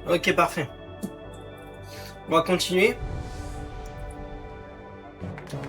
Ok, parfait. On va continuer.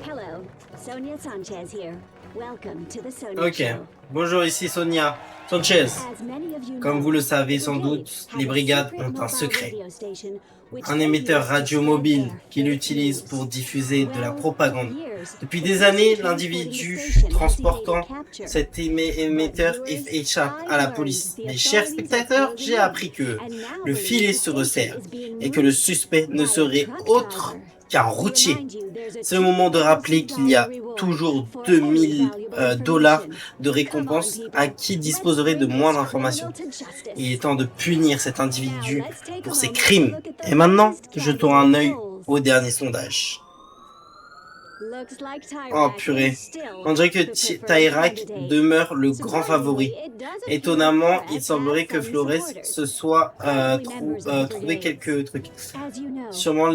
Hello, Sonia Sanchez here. Welcome to the Sonia Ok. Show. Bonjour, ici Sonia Sanchez. As many of you Comme know, vous le savez the sans brigade doute, had les a brigades secret ont un mobile secret. radio station which Un they émetteur used to radio spread mobile their qu'il fake utilise news. pour diffuser de la Well, propagande. for years, Depuis the des person années, transporting the l'individu station hesitated to transportant capture. cet émetteur But viewers, échappe I à la learned police. the Mais chers authorities are spectateurs, closing j'ai in appris que and now le believe filet the se station resserre is being et que le moved suspect ne by a serait truck autre driver. qu'un We routier. remind you there's a C'est le moment de rappeler qu'il y a $2,000 reward toujours for 2000 any valuable dollars information. de récompense à qui disposerait de moins d'informations. Il est temps de punir cet individu pour ses crimes. Et maintenant, jetons un œil au dernier sondage. Oh purée, on dirait que Tyrak demeure le grand favori. Étonnamment, il semblerait que Flores se soit trouvé quelques trucs. Sûrement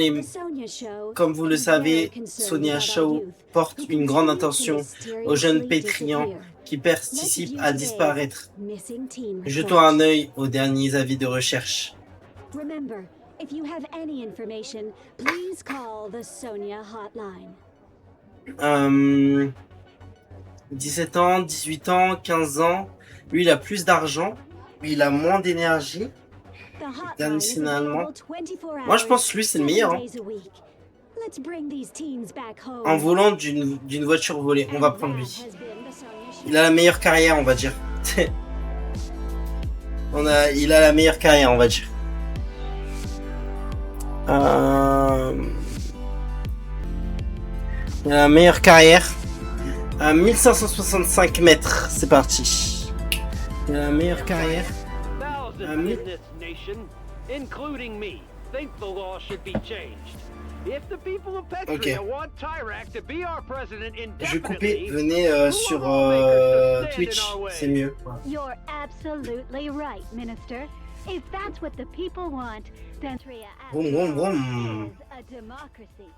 comme vous le savez, Sonia Shaw porte une grande attention aux jeunes pétriants qui participent à disparaître. Jetons un œil aux derniers avis de recherche. Remember, if you have any information, please call the Sonia hotline. 17 ans, 18 ans, 15 ans. Lui, il a plus d'argent. Lui, il a moins d'énergie. Finalement. Moi, je pense que lui, c'est le meilleur. Hein. En volant d'une voiture volée, on va prendre lui. Il a la meilleure carrière, on va dire. Il a la meilleure carrière, on va dire. Il a la meilleure carrière. À 1565 mètres, c'est parti. Il a la meilleure carrière. Ok. Je vais couper, venez sur Twitch, c'est mieux. You're absolutely right, Minister. If that's what the people want, then Vroom, vroom, vroom. a democracy.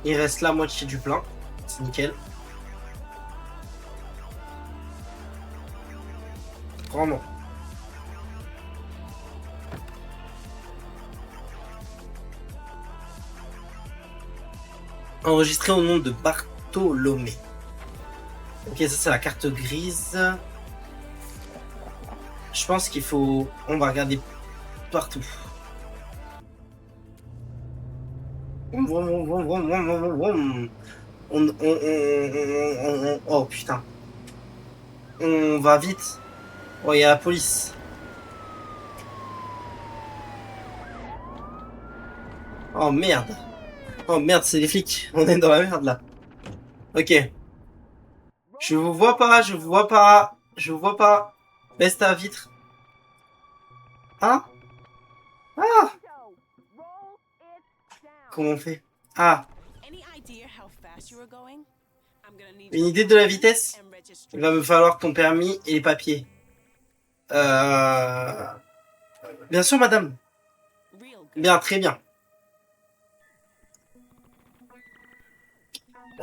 Il reste la moitié du plein, c'est nickel. Vraiment. Enregistré au nom de Bartholomé. Ok, ça c'est la carte grise. Je pense qu'il faut... On va regarder partout. Oh putain. On va vite. Oh, il y a la police. Oh merde. Oh merde, c'est les flics. On est dans la merde là. Ok. Je vous vois pas, je vous vois pas. Je vous vois pas. Baisse ta vitre. Hein? Ah! Comment on fait? Ah! Une idée de la vitesse? Il va me falloir ton permis et les papiers. Bien sûr, madame. Bien, très bien.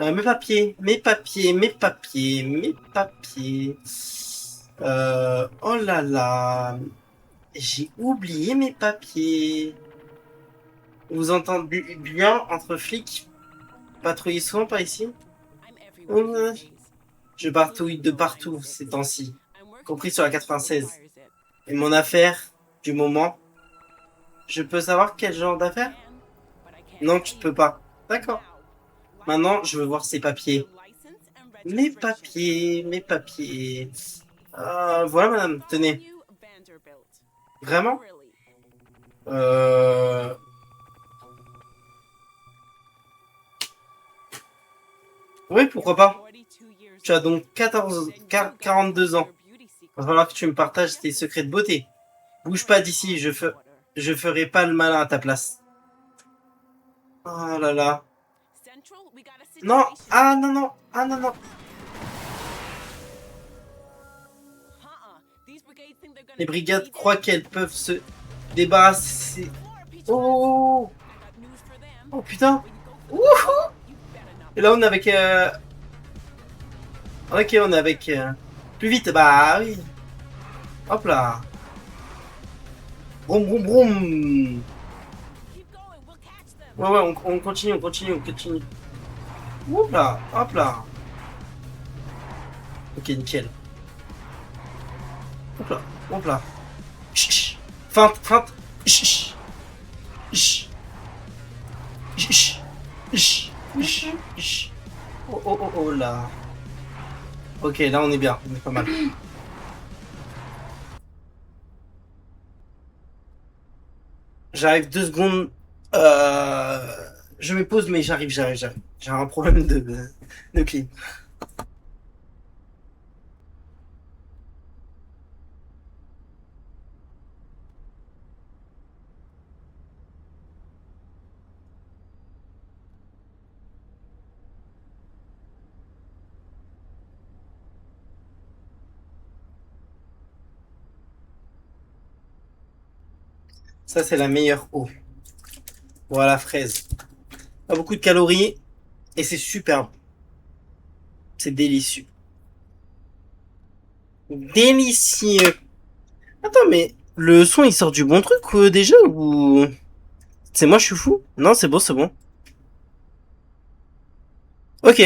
Mes papiers. Oh là là. J'ai oublié mes papiers. Vous entendez bien entre flics? Patrouille souvent par ici? Je patrouille de partout ces temps-ci, compris sur la 96. Et mon affaire du moment, je peux savoir quel genre d'affaire? Non, tu ne peux pas. D'accord. Maintenant, je veux voir ces papiers. Mes papiers. Voilà, madame, tenez. Vraiment? Oui, pourquoi pas? Tu as donc 42 ans. Il va falloir que tu me partages tes secrets de beauté. Bouge pas d'ici, je ferai pas le malin à ta place. Oh là là. Non, ah non, non, ah non, non. Les brigades croient qu'elles peuvent se débarrasser. Oh, oh putain. Wouhou. Et là on est avec... Ok, on est avec... Plus vite, bah oui. Hop là. Broum, broum, broum. Ouais, ouais, on continue, on continue, on continue. Hop là, hop là. Ok, nickel. Hop là, hop là. Chut, feinte, feinte. Chut, chut, chut, chut, chut, chut. Oh, oh, oh, oh là. Ok, là on est bien, on est pas mal. J'arrive 2 secondes. Je me pose, mais j'arrive, j'arrive. J'ai un problème de clim. Ça, c'est la meilleure eau. Voilà, fraise. Pas beaucoup de calories et c'est superbe. C'est délicieux. Délicieux. Attends, mais le son il sort du bon truc déjà ou c'est moi je suis fou? Non, c'est bon, c'est bon. Ok.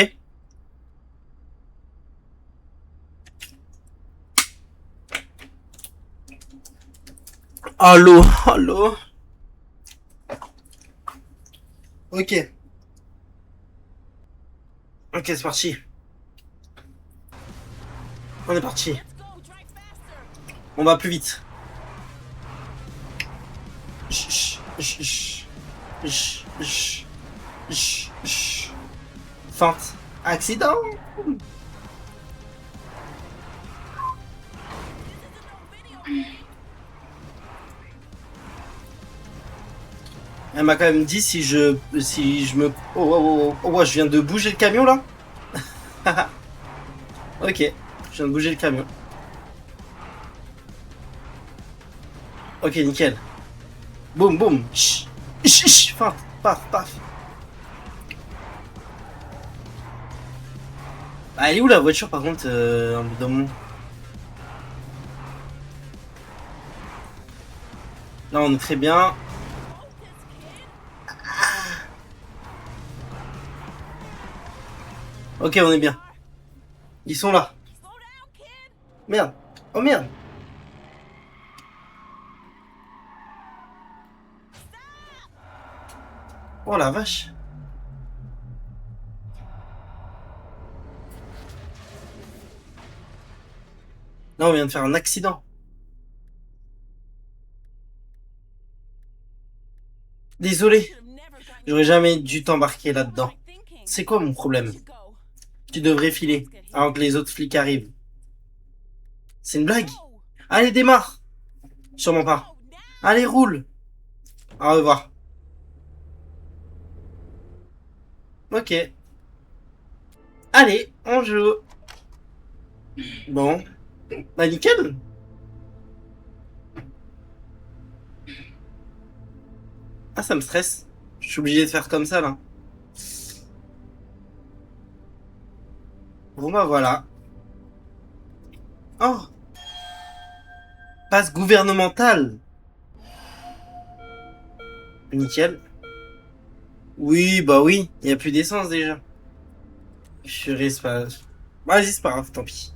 Allô, allô. Ok. Ok, c'est parti. On est parti. On va plus vite. Chut, chut, chut, chut, chut, chut, chut. Feinte. Accident. Elle m'a quand même dit si je me... Oh, oh, oh, oh, oh, je viens de bouger le camion là. Ok, je viens de bouger le camion. Ok, nickel. Boum, boum. Chut, chut, chut. Paf, paf, paf. Ah, elle est où la voiture par contre dans mon... Là on est très bien. Ok, on est bien. Ils sont là. Merde. Oh merde. Oh la vache. Là on vient de faire un accident. Désolé. J'aurais jamais dû t'embarquer là-dedans. C'est quoi mon problème? Tu devrais filer avant que les autres flics arrivent. C'est une blague? Allez, démarre. Sûrement pas. Allez, roule. Au revoir. Ok. Allez, on joue. Bon. Bah nickel. Ah, ça me stresse. Je suis obligé de faire comme ça, là. Bon, bah voilà. Oh, passe gouvernementale. Nickel. Oui, bah oui. Il n'y a plus d'essence, déjà. Purée, c'est pas... Vas-y, c'est pas grave, tant pis.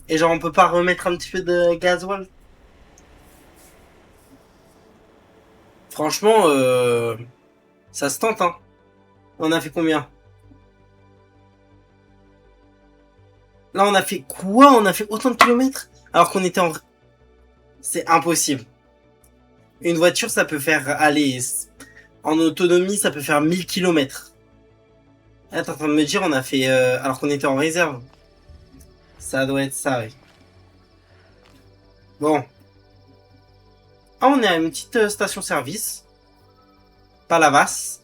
Et genre, on peut pas remettre un petit peu de gasoil? Franchement, ça se tente, hein. On a fait combien? Là, on a fait quoi? On a fait autant de kilomètres? Alors qu'on était en... C'est impossible. Une voiture, ça peut faire... Allez, en autonomie, ça peut faire 1000 kilomètres. Là, t'es en train de me dire, on a fait... alors qu'on était en réserve. Ça doit être ça, oui. Bon. Ah, on est à une petite station-service. Palavas.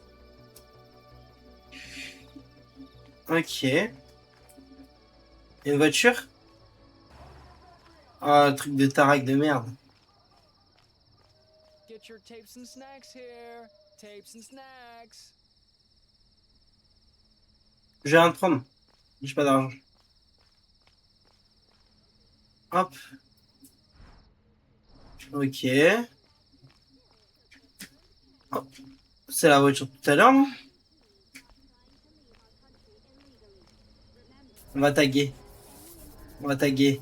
Ok. Une voiture? Ah, truc de tarac de merde. Get your tapes and snacks here. Tapes and snacks. Je vais rien te prendre. J'ai pas d'argent. Hop. Ok. Hop. C'est la voiture de tout à l'heure, non? On va taguer. On va taguer.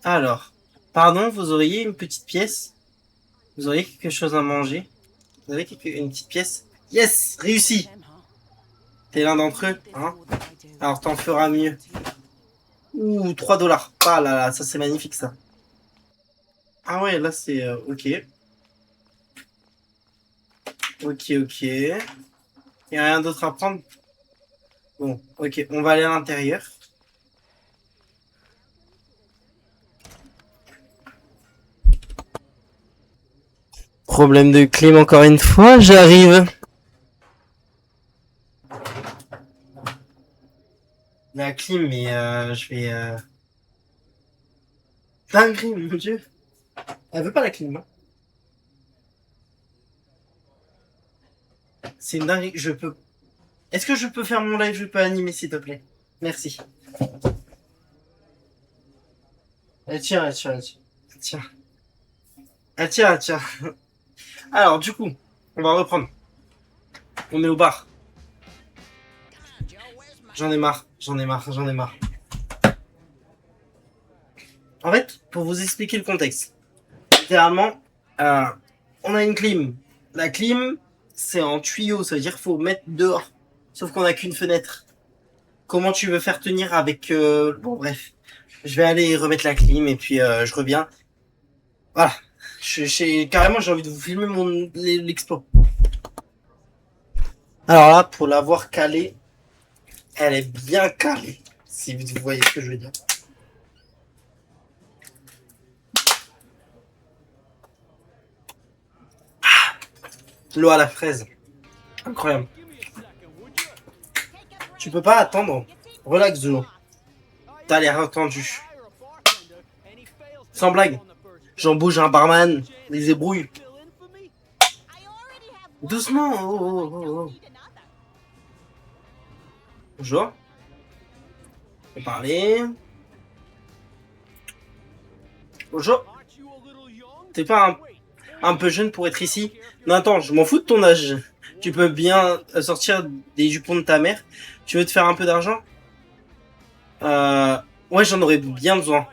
Alors. Pardon, vous auriez une petite pièce? Vous auriez quelque chose à manger? Vous avez une petite pièce? Yes! Réussi! T'es l'un d'entre eux, hein? Alors t'en feras mieux. Ouh, 3 $. Ah là là, ça c'est magnifique ça. Ah ouais, là c'est... ok. Ok, ok. Y a rien d'autre à prendre? Bon, ok, on va aller à l'intérieur. Problème de clim encore une fois, j'arrive. La clim, mais je vais... Dinguerie, mon dieu. Elle veut pas la clim, hein. C'est une dinguerie, je peux... Est-ce que je peux faire mon live? Je peux animer, s'il te plaît. Merci. Elle tient, elle tient, elle tient. Elle tient. Elle tient, elle tient. Alors, du coup, on va reprendre. On est au bar. J'en ai marre, j'en ai marre, j'en ai marre. En fait, pour vous expliquer le contexte, littéralement, on a une clim. La clim, c'est en tuyau, ça veut dire qu'il faut mettre dehors. Sauf qu'on n'a qu'une fenêtre. Comment tu veux faire tenir avec... Bon, bref. Je vais aller remettre la clim et puis je reviens. Voilà. Carrément, j'ai envie de vous filmer l'expo. Alors là, pour l'avoir calée, elle est bien calée. Si vous voyez ce que je veux dire. L'eau à la fraise. Incroyable. Tu peux pas attendre. Relax, Zulu. T'as l'air entendu. Sans blague. J'en bouge un barman. Les ébrouilles. Doucement. Oh, oh, oh, oh. Bonjour. On va parler. Bonjour. T'es pas un peu jeune pour être ici? Non, attends, je m'en fous de ton âge. Tu peux bien sortir des jupons de ta mère. Tu veux te faire un peu d'argent? Ouais, j'en aurais bien besoin.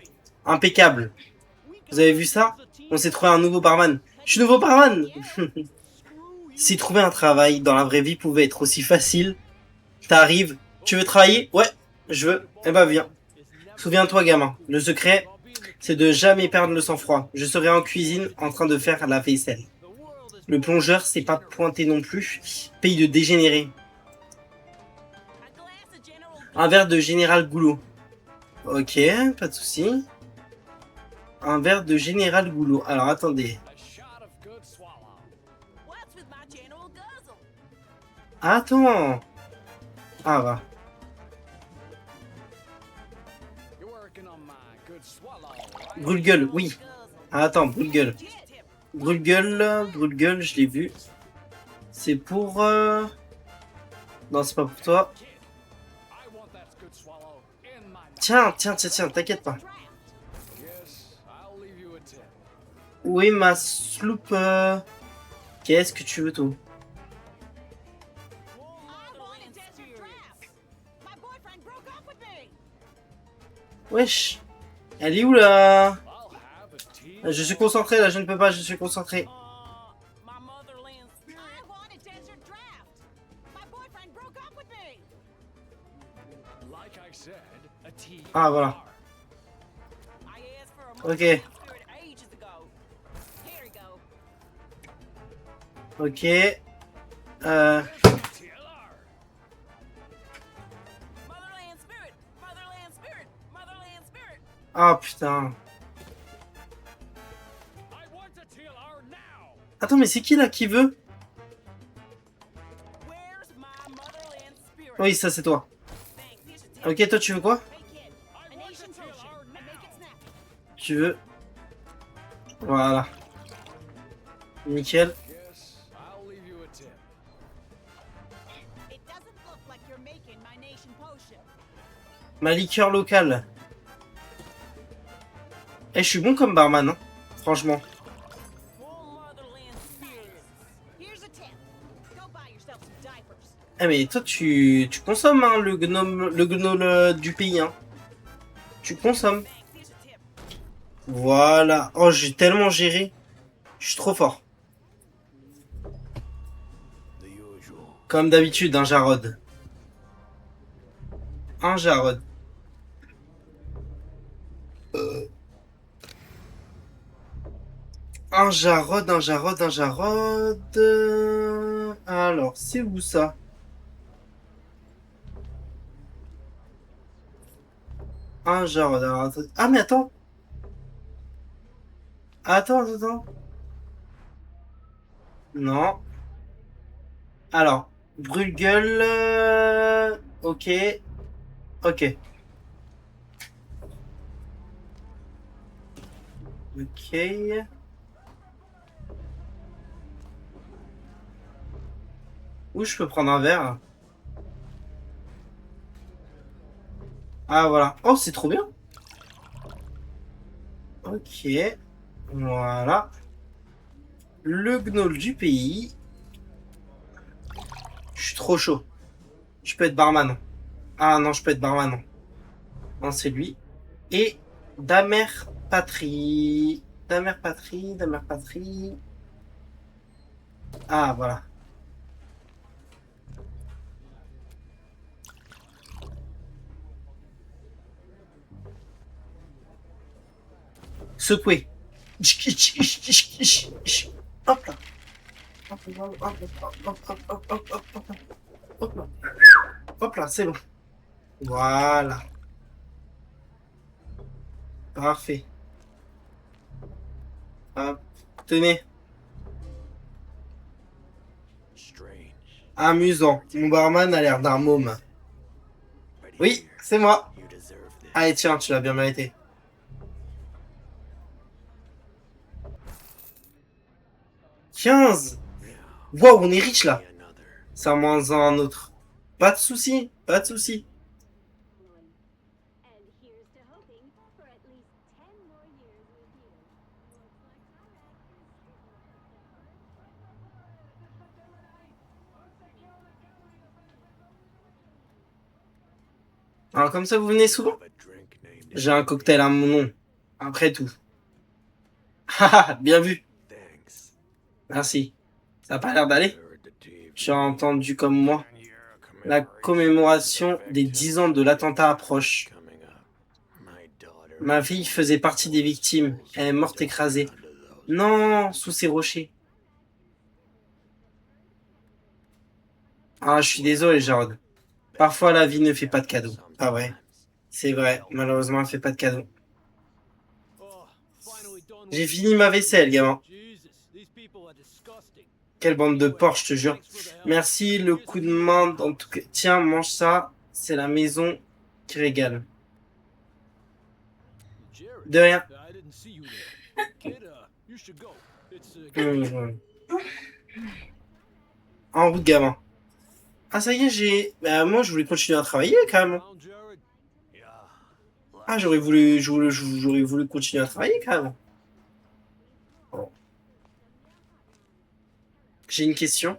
Impeccable. Vous avez vu ça? On s'est trouvé un nouveau barman. Je suis nouveau barman. Si trouver un travail dans la vraie vie pouvait être aussi facile, t'arrives, tu veux travailler? Ouais, je veux. Eh ben viens. Souviens-toi, gamin. Le secret, c'est de jamais perdre le sang-froid. Je serai en cuisine en train de faire la vaisselle. Le plongeur, c'est pas pointé non plus. Pays de dégénérés. Un verre de Général Goulot. Ok, pas de souci. Un verre de Général Goulot. Alors attendez. Attends. Ah va. Brûle-gueule, oui. Ah, attends, brûle-gueule. Brûle-gueule, je l'ai vu. C'est pour... Non, c'est pas pour toi. Tiens, t'inquiète pas. Où est ma sloop? Qu'est-ce que tu veux, toi? Wesh. Elle est où, là? Je suis concentré, là, je ne peux pas, je suis concentré. Ah, voilà. Ok. Ok. Ah, putain. Attends, mais c'est qui, là, qui veut? Oui, ça, c'est toi. Ok, toi, tu veux quoi? Tu veux... Voilà. Nickel. Ma liqueur locale. Eh, je suis bon comme barman, hein. Franchement. Eh, mais toi, tu consommes, hein, le gnome du pays, hein. Tu consommes. Voilà. Oh, j'ai tellement géré. Je suis trop fort. Comme d'habitude, un Jarod. Un Jarod. Un Jarod, un Jarod, un Jarod. Alors, c'est où ça? Un Jarod. Alors, ah, mais attends. Attends. Non. Alors, Bruegel. Ok. Ok. Ok. Où je peux prendre un verre? Ah, voilà. Oh, c'est trop bien. Ok. Voilà. Le gnoll du pays. Je suis trop chaud. Je peux être barman. Ah non, je peux être barman. Non, c'est lui. Et Damer Patrie. Damer Patrie. Ah, voilà. Secouer. Hop là. Hop là, c'est bon. Voilà. Parfait. Hop. Tenez. Amusant. Mon barman a l'air d'un môme. Oui, c'est moi. Allez, tiens, tu l'as bien mérité. « 15 ! Wow, on est riche là. Ça moins un autre. Pas de souci, pas de souci. And here's to hoping for at least 10 more years with you. Alors comme ça, vous venez souvent? J'ai un cocktail à mon nom. Après tout. Haha, bien vu. Merci. Ça n'a pas l'air d'aller. J'ai entendu comme moi. La commémoration des 10 ans de l'attentat approche. Ma fille faisait partie des victimes. Elle est morte écrasée. Non, sous ces rochers. Ah, je suis désolé, Jarod. Parfois, la vie ne fait pas de cadeaux. Ah ouais, c'est vrai. Malheureusement, elle fait pas de cadeaux. J'ai fini ma vaisselle, gamin. Quelle bande de porcs, je te jure. Merci, le coup de main dans tout cas. Tiens, mange ça. C'est la maison qui régale. De rien. En route, gamin. Ah, ça y est, j'ai... Bah, moi, je voulais continuer à travailler, quand même. Ah, j'aurais voulu continuer à travailler, quand même. Bon. J'ai une question.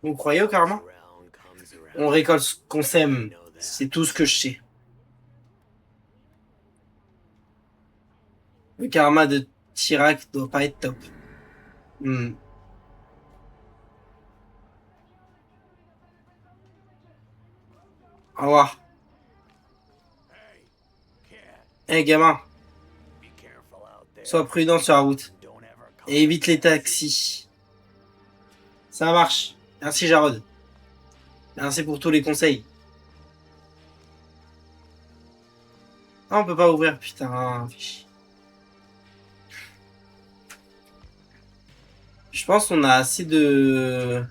Vous croyez au karma? On récolte ce qu'on sème. C'est tout ce que je sais. Le karma de Tirac doit pas être top. Au revoir. Eh, gamin. Sois prudent sur la route. Et évite les taxis. Ça marche. Merci, Jarod. Merci pour tous les conseils. Ah, on peut pas ouvrir, putain. Je pense qu'on a assez de...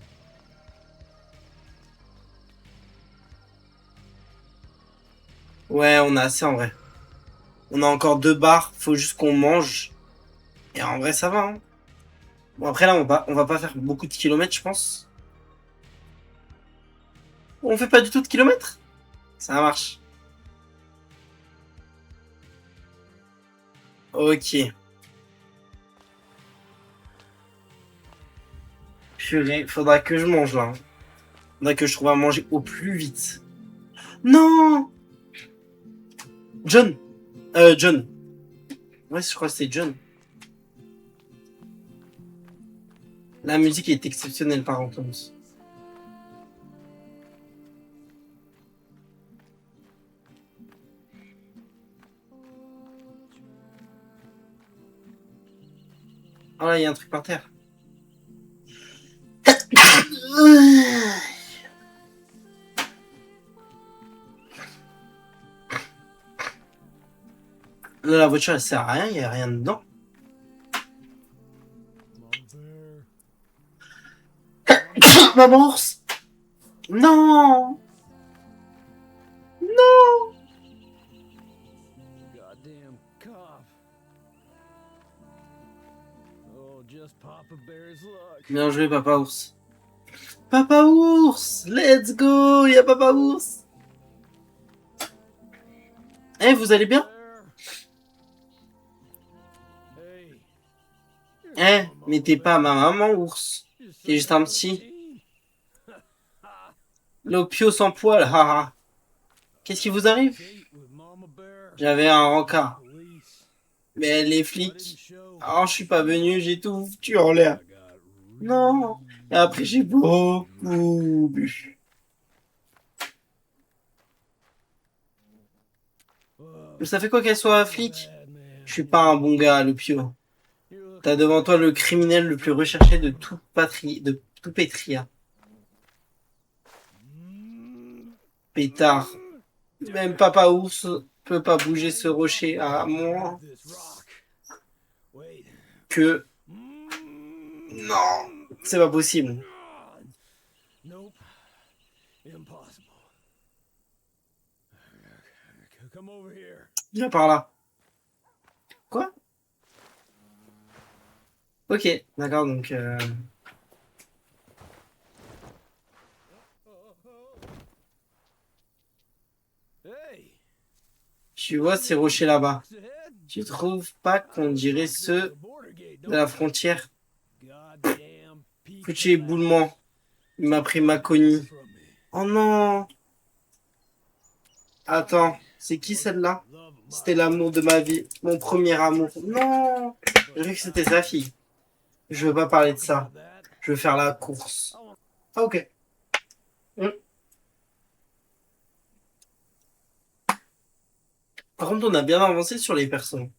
Ouais, on a assez en vrai. On a encore 2 bars, faut juste qu'on mange. Et en vrai, ça va. Hein. Bon, après là, on va pas faire beaucoup de kilomètres, je pense. On fait pas du tout de kilomètres? Ça marche. Ok. Purée, faudra que je mange là. Faudra que je trouve à manger au plus vite. Non! John! John. Ouais, je crois que c'est John. La musique est exceptionnelle par contre. Ah là, il y a un truc par terre. Là, la voiture elle sert à rien, il n'y a rien dedans. Ma bourse! Non! Non! Goddamn cop. Oh, just Papa Bear's luck. Bien joué, Papa Ours. Papa Ours! Let's go! Il y a Papa Ours! Eh, vous allez bien? Eh, mais t'es pas ma maman, ours. T'es juste un petit. L'opio sans poil, haha. Qu'est-ce qui vous arrive? J'avais un rencard. Mais les flics. Oh, je suis pas venu, j'ai tout foutu en l'air. Non. Et après, j'ai beaucoup bu. Mais ça fait quoi qu'elle soit flic? Je suis pas un bon gars, Lopio. T'as devant toi le criminel le plus recherché de tout Pétria. Pétard. Même Papa Ours peut pas bouger ce rocher à moins que... Non, c'est pas possible. Viens par là. Quoi? Ok, d'accord, donc... Tu vois ces rochers là-bas? Tu trouves pas qu'on dirait ceux de la frontière? Foutu éboulement. Il m'a pris ma cognée. Oh non! Attends, c'est qui celle-là? C'était l'amour de ma vie, mon premier amour. Non! Je croyais que c'était sa fille. Je veux pas parler de ça. Je veux faire la course. Ah, ok. Par contre, on a bien avancé sur les personnes.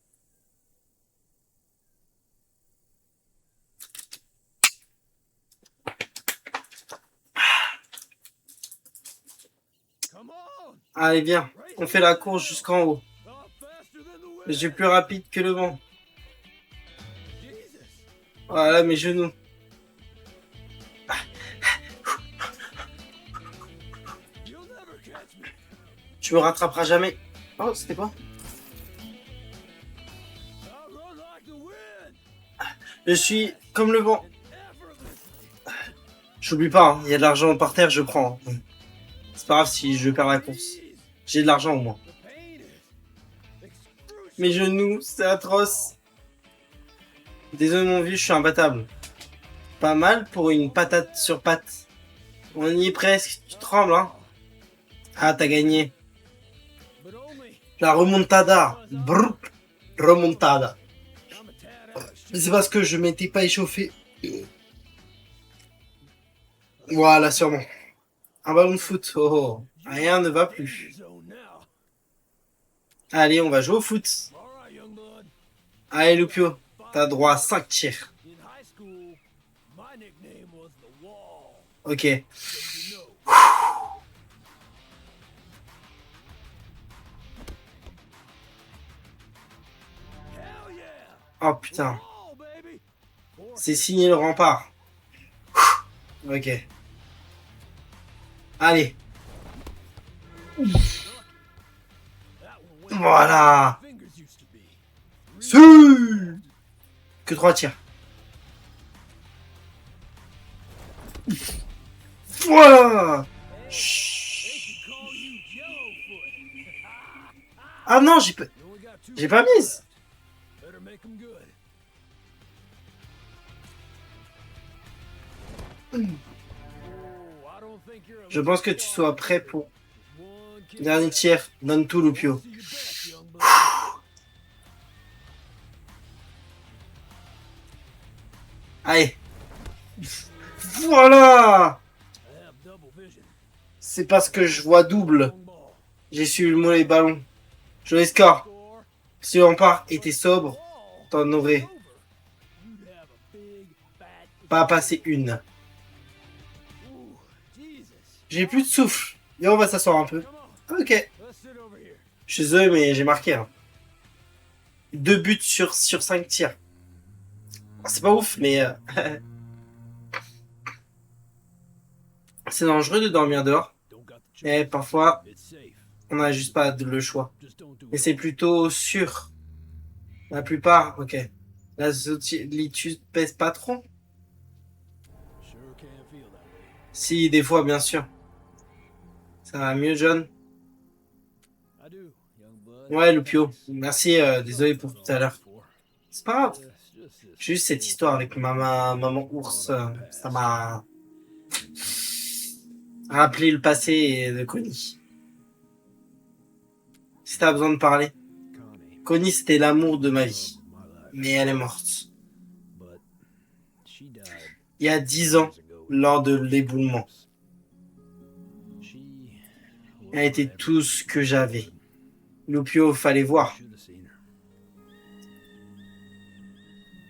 Allez, viens. On fait la course jusqu'en haut. Je suis plus rapide que le vent. Voilà mes genoux. Tu me rattraperas jamais. Oh, c'était quoi? Je suis comme le vent. J'oublie pas, hein, il y a de l'argent par terre, je prends. C'est pas grave si je perds la course. J'ai de l'argent au moins. Mes genoux, c'est atroce. Désolé mon vieux, je suis imbattable. Pas mal pour une patate sur patte. On y est presque, tu trembles, hein? Ah, t'as gagné. La remontada. Brrr. Remontada. C'est parce que je m'étais pas échauffé. Voilà, sûrement. Un ballon de foot. Oh, oh. Rien ne va plus. Allez, on va jouer au foot. Allez, Lupio. T'as droit à 5 tirs. Ok. Oh putain. C'est signé le rempart. Ok. Allez. Voilà. Que 3 tirs. Voilà. Chut. Ah non, j'ai pas mise. Better make 'em good. Oh, I don't think you're a Je pense que tu sois prêt pour one kid. dernier tiers. Donne tout, Lupio. Do your best, young blood. Allez. Voilà. I have double vision. C'est parce que je vois double. Long ball. J'ai su le mot les ballons. Joli score. Score. Si Lampard était sobre, Ball. t'en aurais Over. You'd have a big, fat. pas passé une. Ooh, Jesus. J'ai plus de souffle. Et on va s'asseoir un peu. Come on. Ok. Let's sit over here. Je suis désolé, mais j'ai marqué. Hein. 2 buts sur 5 tirs. C'est pas ouf, mais... c'est dangereux de dormir dehors. Don't got the Et parfois, It's safe. on n'a juste pas le choix. Just don't do Mais it. c'est plutôt sûr. La plupart, ok. La solitude pèse pas trop. Sure can feel that way. Si, des fois, bien sûr. Ça va mieux, John? I do, young blood. Ouais, Lupio. Merci, désolé pour tout à l'heure. C'est pas grave. It's just this Juste cette histoire avec maman ours, ça m'a rappelé le passé de Connie. Si t'as besoin de parler. Connie, Connie, c'était l'amour de ma vie. my life, Mais elle est morte. but she died Il y a 10 ans, years ago. lors de l'éboulement. She Elle était tout ce que j'avais. Lupio, fallait voir. should have seen her.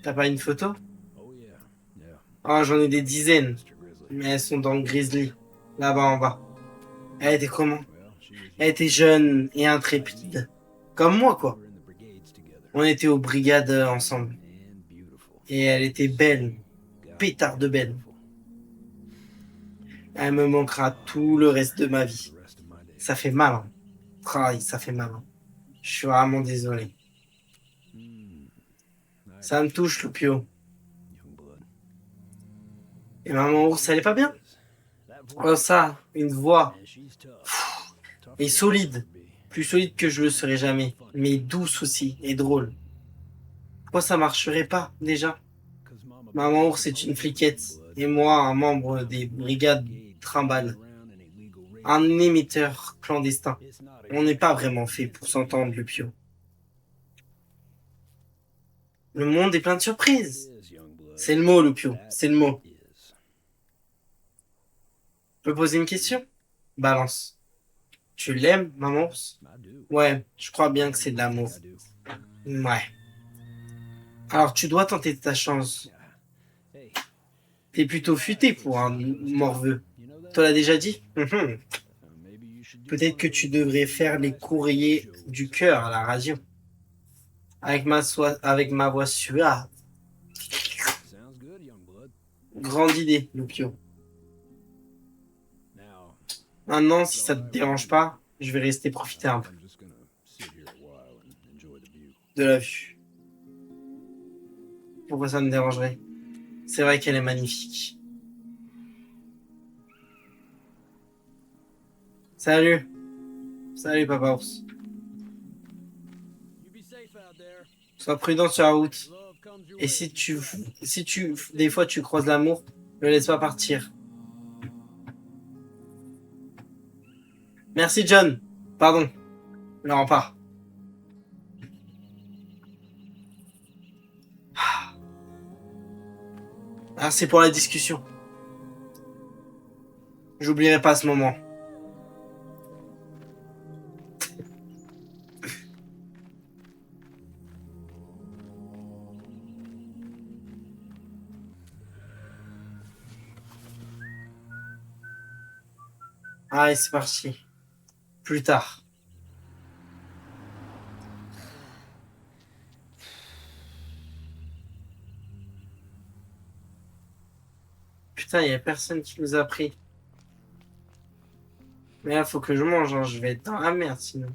T'as pas une photo? Oh yeah, yeah, Ah, j'en ai des dizaines. Mr. Grizzly. Mais elles sont dans le Grizzly. Là-bas en bas. Elle était comment? Well, she was Elle était jeune et intrépide. Comme moi, quoi. we were in the brigades together. On était aux brigades ensemble. And beautiful. Et elle était belle. God, Pétard de belle. beautiful. Elle me manquera tout le reste de ma vie. The rest of my days. Ça fait mal. Hein. Ah, ça fait mal. Hein. Je suis vraiment désolé. Ça me touche, Lupio. Young blood. Et maman ours, elle est pas bien? That Oh, voice, ça, une voix. man, she's tough. Et Tougher solide. than she could be. Plus solide que je le serai jamais. Mais douce aussi. Et drôle. Pourquoi ça marcherait pas, déjà? 'Cause Mama Maman ours est une fliquette. Et moi, un membre des brigades trimbales. around an illegal raid. Un émetteur clandestin. It's not a On n'est pas vraiment fait pour s'entendre, Lupio. Le monde est plein de surprises. is, young blood. C'est le mot, Lupio. C'est le mot. Is. Je peux poser une question? Balance. Tu l'aimes, maman ours? I do. Ouais, je crois bien que c'est de l'amour. I do. Ouais. Alors, tu dois tenter ta chance. Hey, T'es plutôt futé pour un morveux. you know that? Te l'as déjà dit? Maybe you should do Peut-être one que of tu those devrais faire les courriers du cœur à la radio. Avec ma voix suave. Sounds good, young blood. Grande idée, Lupio. Now, Maintenant, si ça te dérange pas, je vais rester profiter un peu I'm just gonna sit here a while and enjoy the view. de la vue. Pourquoi ça me dérangerait? C'est vrai qu'elle est magnifique. Salut. Salut, papa ours. You be safe out there. Sois prudent sur la route. Love comes your Et way. si tu, des fois tu croises l'amour, ne le laisse pas partir. Merci, John. Pardon. Le rempart. Merci pour la discussion. J'oublierai pas ce moment. Allez, c'est parti. Plus tard. Putain, il y a personne qui nous a pris. Mais là, faut que je mange, hein. Je vais être dans la merde sinon.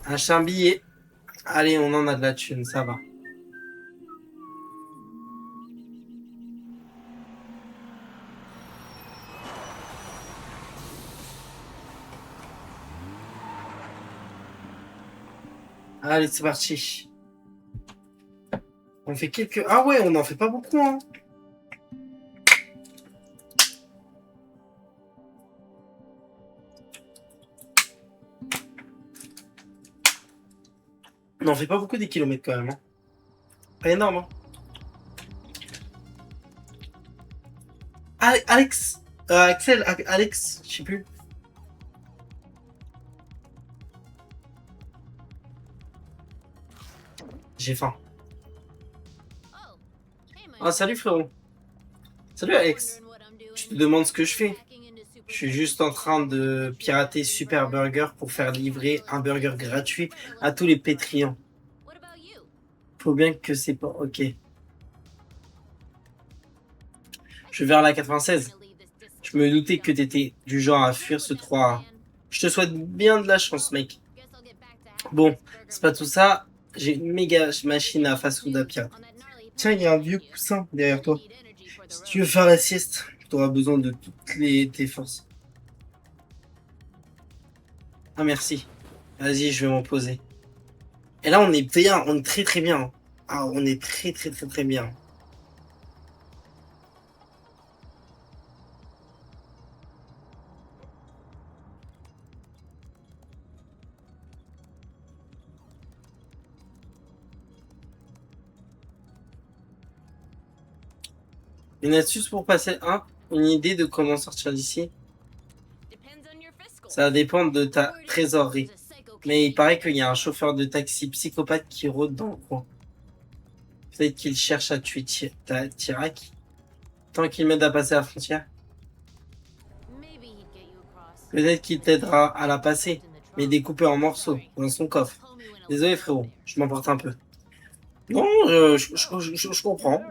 Acheter un billet. Allez, on en a de la thune, ça va. Allez, c'est parti. On fait quelques... Ah ouais, on n'en fait pas beaucoup, hein. On n'en fait pas beaucoup des kilomètres quand même, hein. Pas énorme, hein. Alex, Axel, Alex, je sais plus. J'ai faim. Ah, salut frérot. Salut Alex. Tu te demandes ce que je fais? Je suis juste en train de pirater Super Burger pour faire livrer un burger gratuit à tous les pétriants. Faut bien que c'est pas... Ok. Je vais vers la 96. Je me doutais que t'étais du genre à fuir ce 3. Je te souhaite bien de la chance, mec. Bon, c'est pas tout ça. J'ai une méga machine à fast-food à pirater. Tiens, il y a un vieux coussin derrière toi. Si tu veux faire la sieste, tu auras besoin de toutes tes forces. Ah, merci. Vas-y, je vais m'en poser. Et là, on est bien, on est très très bien. Ah, on est très très très très bien. Une astuce pour passer une idée de comment sortir d'ici? Ça dépend de ta trésorerie. Mais il paraît qu'il y a un chauffeur de taxi psychopathe qui rôde dans le coin. Peut-être qu'il cherche à tuer Tirak. Tant qu'il m'aide à passer la frontière. Peut-être qu'il t'aidera à la passer, mais découpée en morceaux, dans son coffre. Désolé frérot, je m'emporte un peu. Non, je comprends.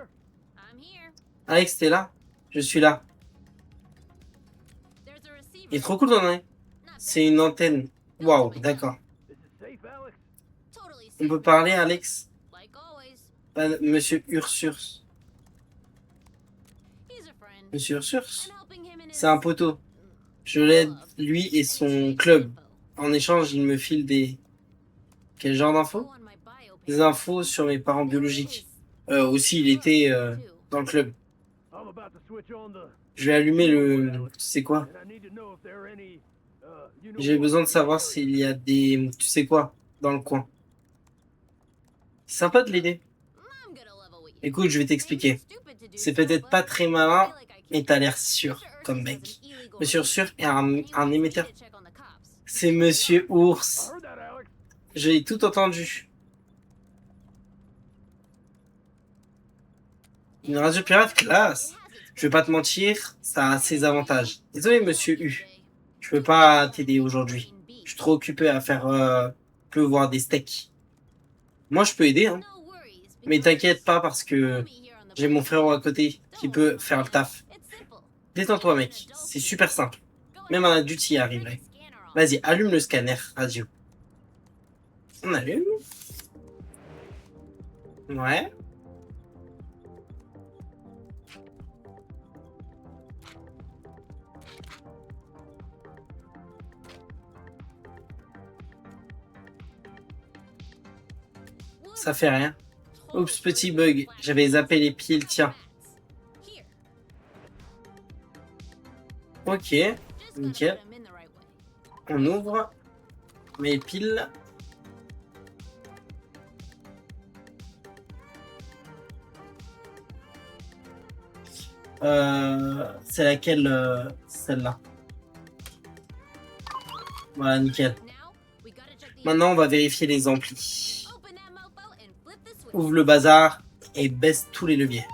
Alex, t'es là? Je suis là. Il est trop cool d'en aller. C'est une antenne. Waouh, d'accord. On peut parler, Alex? Monsieur Ursus. Monsieur Ursus? C'est un poteau. Je l'aide, lui et son club. En échange, il me file des... Quel genre d'infos? Des infos sur mes parents biologiques. Aussi, il était dans le club. Je vais allumer le... Tu sais quoi? J'ai besoin de savoir s'il y a des... Tu sais quoi? Dans le coin. C'est sympa de l'aider. Écoute, je vais t'expliquer. C'est peut-être pas très malin, mais t'as l'air sûr, comme mec. Monsieur Sûr est un émetteur. C'est Monsieur Ours. J'ai tout entendu. Une radio pirate classe. Je vais pas te mentir, ça a ses avantages. Désolé, Monsieur U. Je peux pas t'aider aujourd'hui. Je suis trop occupé à faire pleuvoir des steaks. Moi, je peux aider, hein. Mais t'inquiète pas parce que j'ai mon frère à côté qui peut faire le taf. Détends-toi, mec. C'est super simple. Même un adulte y arriverait. Vas-y, allume le scanner radio. On allume. Ouais. Ça fait rien. Oups, petit bug. J'avais zappé les piles, tiens. Ok, nickel. On ouvre mes piles. C'est laquelle? Celle-là. Voilà, nickel. Maintenant, on va vérifier les amplis. Ouvre le bazar et baisse tous les leviers.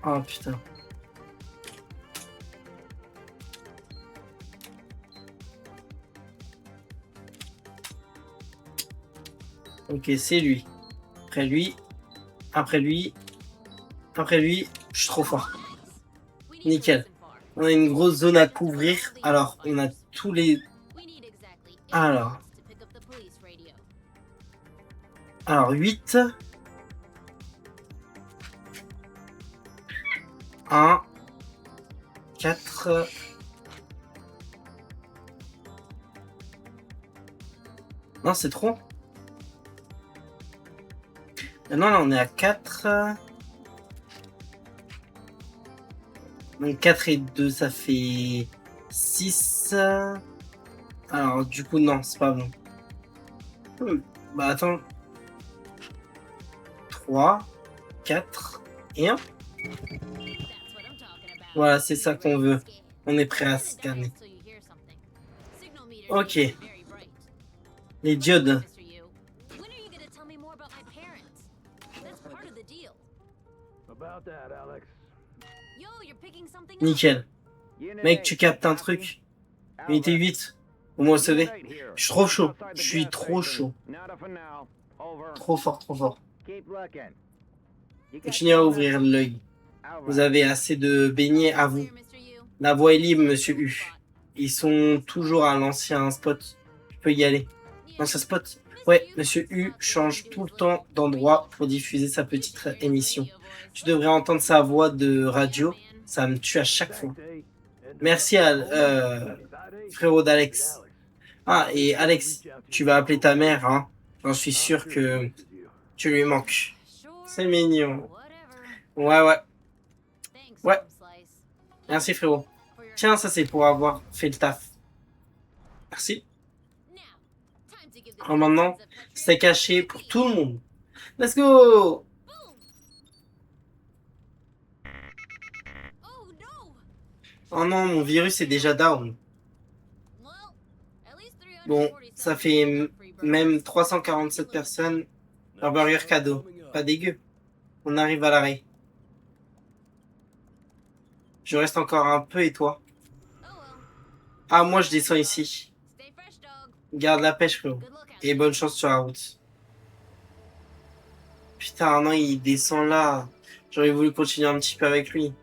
Oh putain. Ok, c'est lui. Après lui. Après lui. Après lui. Je suis trop fort. Nickel. On a une grosse zone à couvrir. Alors, on a tous les... Alors, 8. 1. 4. Non, c'est trop. Maintenant, là, on est à 4. Donc 4 et 2, ça fait 6. Alors, du coup, non, c'est pas bon. Bah, attends. 3, 4 et 1. Voilà, c'est ça qu'on veut. On est prêt à scanner. Ok. Les diodes. Nickel. Mec, tu captes un truc. Unité 8. Au moins sauvé. Je suis trop chaud. Je suis trop chaud. Trop fort, trop fort. Continuez à ouvrir l'œil. Vous avez assez de beignets à vous. La voie est libre, monsieur U. Ils sont toujours à l'ancien spot. Je peux y aller. L'ancien spot? Ouais, monsieur U change tout le temps d'endroit pour diffuser sa petite émission. Tu devrais entendre sa voix de radio. Ça me tue à chaque fois. Merci à frérot d'Alex. Ah, et Alex, tu vas appeler ta mère, hein. J'en suis sûr que tu lui manques. C'est mignon. Ouais, ouais. Ouais. Merci, frérot. Tiens, ça c'est pour avoir fait le taf. Merci. Alors maintenant, c'est caché pour tout le monde. Let's go! Oh non, mon virus est déjà down. Bon, ça fait même 347 personnes. Un burger cadeau. Pas dégueu. On arrive à l'arrêt. Je reste encore un peu et toi? Ah, moi je descends ici. Garde la pêche, frérot. Et bonne chance sur la route. Putain, non, il descend là. J'aurais voulu continuer un petit peu avec lui.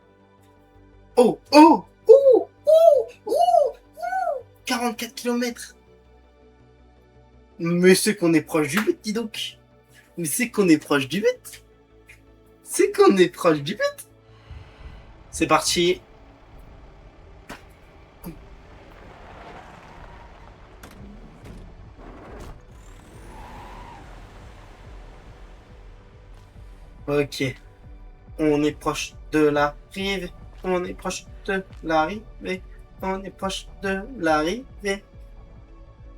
Oh, oh, oh, oh, oh, oh. 44 km. Mais c'est qu'on est proche du but, dis donc. Mais c'est qu'on est proche du but. C'est qu'on est proche du but. C'est parti. Ok. On est proche de l'arrivée. On est proche de l'arrivée. On est proche de l'arrivée.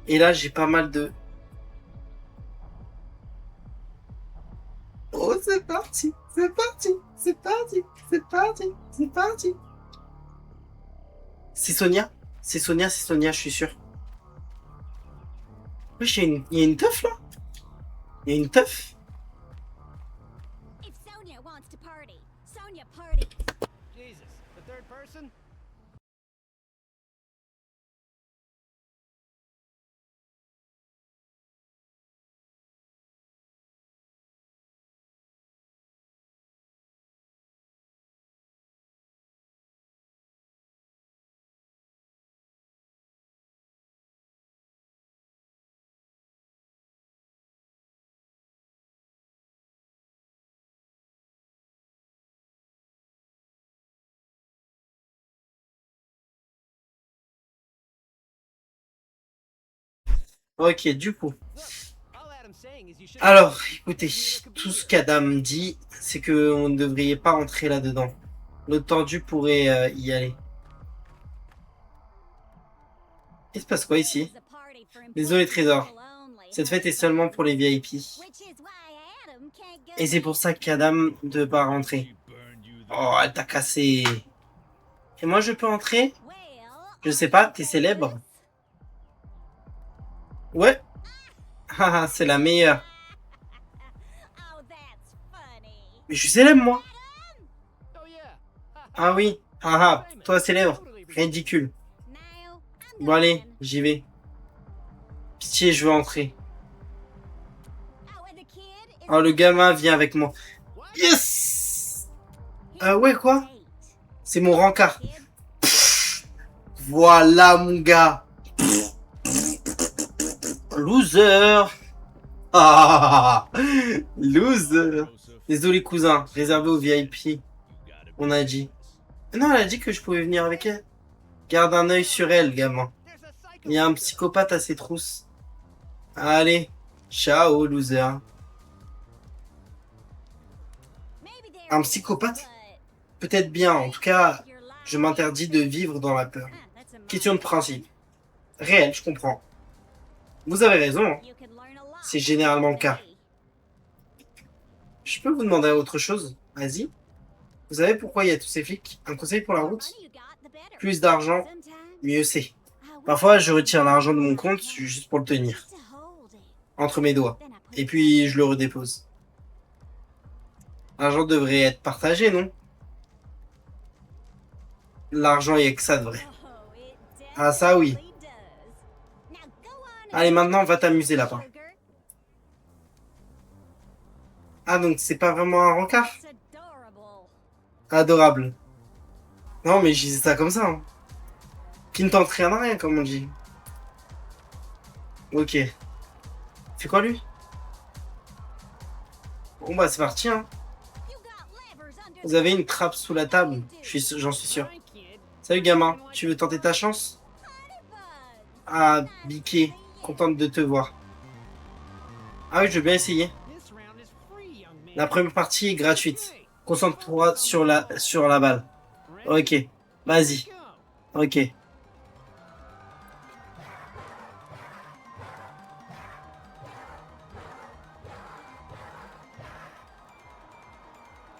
Et là, j'ai pas mal de... Oh, c'est parti. C'est parti. C'est parti. C'est parti. C'est parti. C'est Sonia. C'est Sonia, je suis sûr. Oui, il y a une teuf là. Il y a une teuf. Jesus, the third person? Ok, du coup. Alors, écoutez, tout ce qu'Adam dit, c'est qu'on ne devrait pas rentrer là-dedans. L'autre tordu pourrait y aller. Il se passe quoi ici? Désolé, Trésor. Cette fête est seulement pour les VIP. Et c'est pour ça qu'Adam ne peut pas rentrer. Oh, elle t'a cassé. Et moi, je peux entrer? Je sais pas, t'es célèbre? Ouais. Haha, c'est la meilleure. Mais je suis célèbre, moi. Ah oui. Haha, toi célèbre. Ridicule. Bon, allez, j'y vais. Pitié, je veux entrer. Oh, le gamin vient avec moi. Yes! Ouais, quoi? C'est mon rencard. Pff, voilà, mon gars. Loser. Ah, loser. Désolé, cousin. Réservé aux VIP. On a dit. Non, elle a dit que je pouvais venir avec elle. Garde un œil sur elle, gamin. Il y a un psychopathe à ses trousses. Allez, ciao, loser. Un psychopathe? Peut-être bien, en tout cas, je m'interdis de vivre dans la peur. Question de principe. Réel, je comprends. Vous avez raison, hein. C'est généralement le cas. Je peux vous demander autre chose? Vas-y. Vous savez pourquoi il y a tous ces flics? Un conseil pour la route? Plus d'argent, mieux c'est. Parfois, je retire l'argent de mon compte juste pour le tenir. Entre mes doigts. Et puis, je le redépose. L'argent devrait être partagé, non? L'argent, il n'y a que ça de vrai. Ah, ça, oui. Allez, maintenant, va t'amuser là-bas. Ah, donc c'est pas vraiment un rencard? Adorable. Non, mais je disais ça comme ça, hein. Qui ne tente rien à rien, comme on dit. Ok. C'est quoi, lui? Bon, bah, c'est parti, hein. Vous avez une trappe sous la table, j'en suis sûr. Salut, gamin. Tu veux tenter ta chance? Ah, Biquet. Contente de te voir. Ah oui, je veux bien essayer. La première partie est gratuite. Concentre-toi sur la balle. Ok. Vas-y. Ok.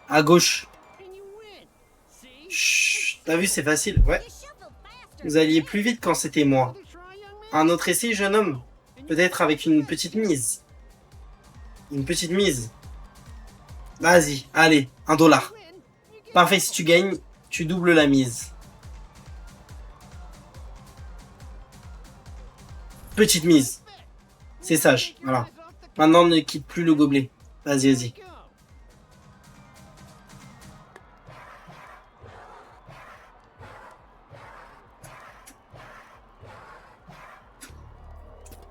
À gauche. Chut. T'as vu, c'est facile. Ouais. Vous alliez plus vite quand c'était moi. Un autre essai, jeune homme. Peut-être avec une petite mise. Une petite mise. Vas-y, allez, $1. Parfait, si tu gagnes, tu doubles la mise. Petite mise. C'est sage, voilà. Maintenant, ne quitte plus le gobelet. Vas-y, vas-y.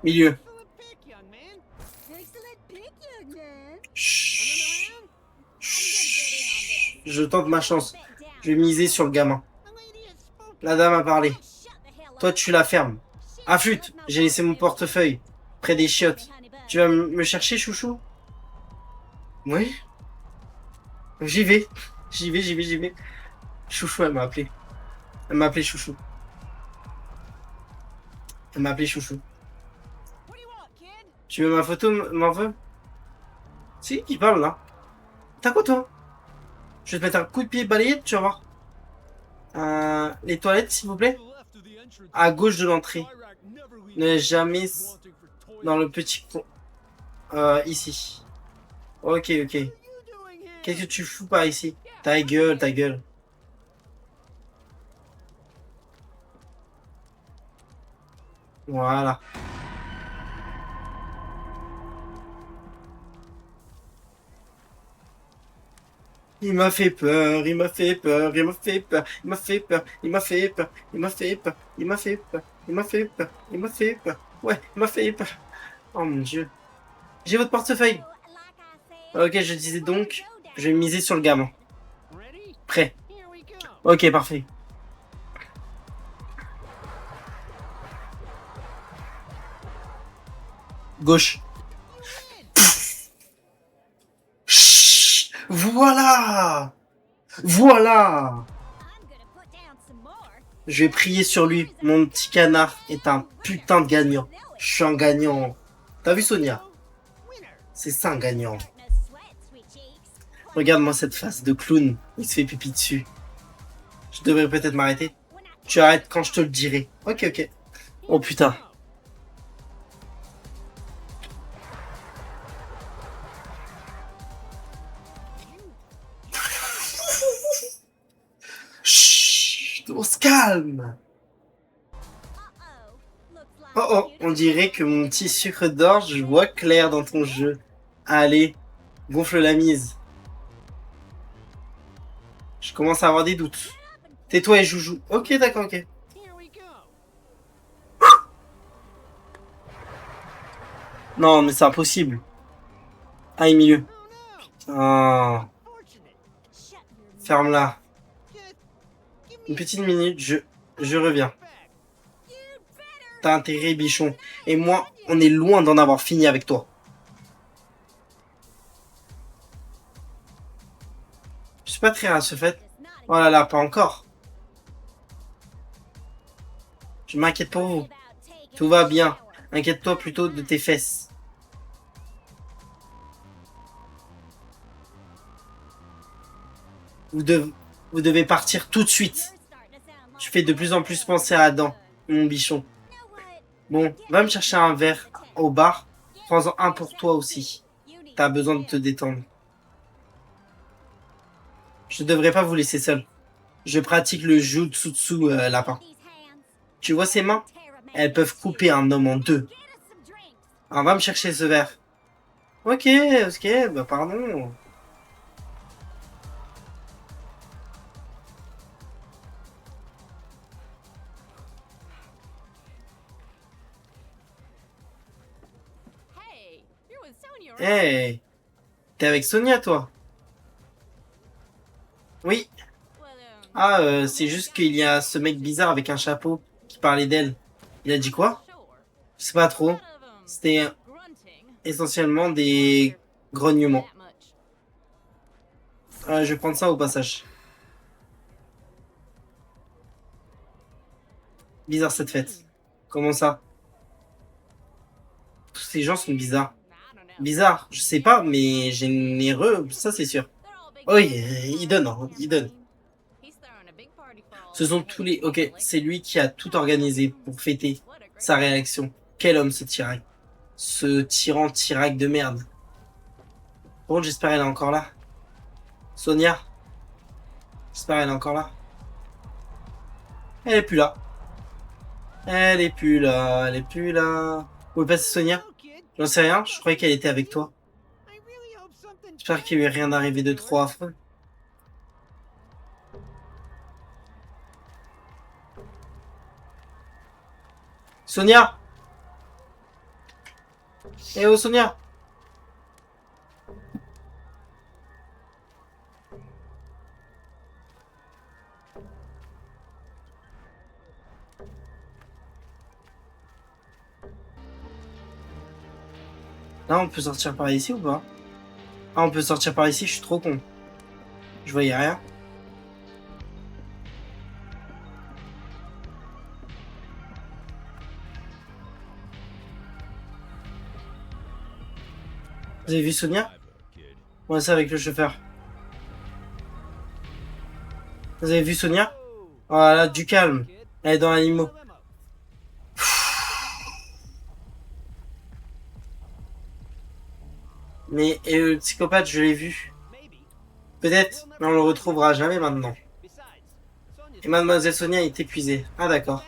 Milieu. Chut. Chut. Je tente ma chance. Je vais miser sur le gamin. La dame a parlé. Toi, tu la fermes. Ah, flûte, j'ai laissé mon portefeuille près des chiottes. Tu vas me chercher, chouchou? Oui. J'y vais. J'y vais. Chouchou, elle m'a appelé. Elle m'a appelé chouchou. Elle m'a appelé chouchou. Tu veux ma photo, m'en veux? Si, il parle là. T'as quoi, toi? Je vais te mettre un coup de pied balayette, tu vas voir. Les toilettes, s'il vous plaît. À gauche de l'entrée. Ne jamais dans le petit coin. Ici. Ok, ok. Qu'est-ce que tu fous par ici? Ta gueule, ta gueule. Voilà. Il m'a fait peur, il m'a fait peur, il m'a fait peur, il m'a fait peur, il m'a fait peur, il m'a fait peur, il m'a fait peur, il m'a fait peur, il m'a fait peur. Ouais, il m'a fait peur. Oh mon dieu. J'ai votre portefeuille. Ok, je disais donc, je vais miser sur le gamin. Prêt. Ok, parfait. Gauche. Chut, voilà. Voilà. Je vais prier sur lui. Mon petit canard est un putain de gagnant. Je suis un gagnant. T'as vu, Sonia? C'est ça, un gagnant. Regarde-moi cette face de clown. Il se fait pipi dessus. Je devrais peut-être m'arrêter. Tu arrêtes quand je te le dirai. Ok, ok. Oh putain. Chut, on se calme. Oh oh, on dirait que mon petit sucre d'orge, je vois clair dans ton jeu. Allez, gonfle la mise. Je commence à avoir des doutes. Tais-toi et joujou. Ok, d'accord, ok. Non, mais c'est impossible. Ah, milieu. Ah. Ferme-la. Une petite minute, je reviens. t'as intérêt, bichon. Et moi, on est loin d'en avoir fini avec toi. Je suis pas très à ce fait. Oh là là, pas encore. Je m'inquiète pour vous. Tout va bien. Inquiète-toi plutôt de tes fesses. Vous, vous devez partir tout de suite. Je fais de plus en plus penser à Adam, mon bichon. Bon, va me chercher un verre au bar. Prends-en un pour toi aussi. T'as besoin de te détendre. Je ne devrais pas vous laisser seul. Je pratique le jutsu lapin. Tu vois ces mains? Elles peuvent couper un homme en deux. Alors va me chercher ce verre. Ok, bah pardon. Hey, t'es avec Sonia, toi? Oui. Ah, c'est juste qu'il y a ce mec bizarre avec un chapeau qui parlait d'elle. Il a dit quoi? Je sais pas trop. C'était essentiellement des grognements. Je vais prendre ça au passage. Bizarre cette fête. Comment ça? Tous ces gens sont bizarres. Bizarre, je sais pas, mais généreux, ça c'est sûr. Oui, il donne, hein, il donne. Ce sont tous les... Ok, c'est lui qui a tout organisé pour fêter sa réaction. Quel homme ce Tirac. Ce tyran Tirac de merde. Bon, j'espère qu'elle est encore là. Sonia? J'espère qu'elle est encore là. Elle est plus là. Elle est plus là, elle est plus là. Où est passée Sonia? J'en sais rien, je croyais qu'elle était avec toi. J'espère qu'il lui est rien arrivé de trop affreux. Sonia! Eh oh Sonia! Là on peut sortir par ici ou pas? Ah on peut sortir par ici, je suis trop con. Je voyais rien. Vous avez vu Sonia? Ouais, c'est avec le chauffeur. Vous avez vu Sonia? Voilà, du calme. Elle est dans la limo. Mais et le psychopathe, je l'ai vu. Peut-être, mais on le retrouvera jamais maintenant. Et mademoiselle Sonia est épuisée. Ah d'accord.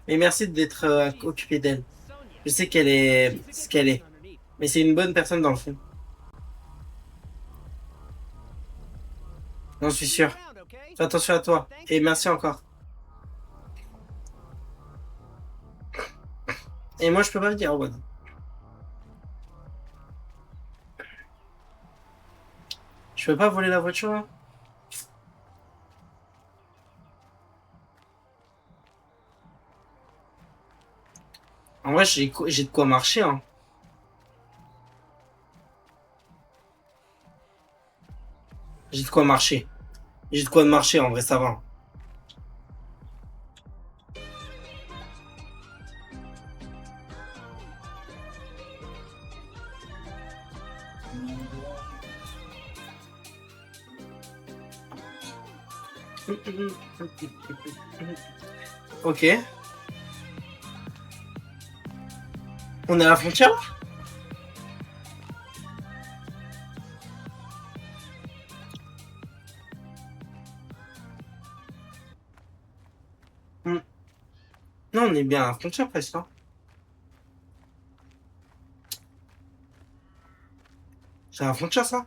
Mais merci d'être occupée d'elle. Je sais qu'elle est ce qu'elle est. Mais c'est une bonne personne dans le fond. J'en suis sûr. Fais attention à toi. Et merci encore. Et moi, je peux pas le dire au revoir. Je peux pas voler la voiture, là? En vrai, j'ai de quoi marcher, hein. J'ai de quoi marcher. J'ai de quoi marcher, en vrai, ça va. Ok. On est à la frontière? Hmm. Non, on est bien à la frontière presque, hein. C'est à la frontière, ça?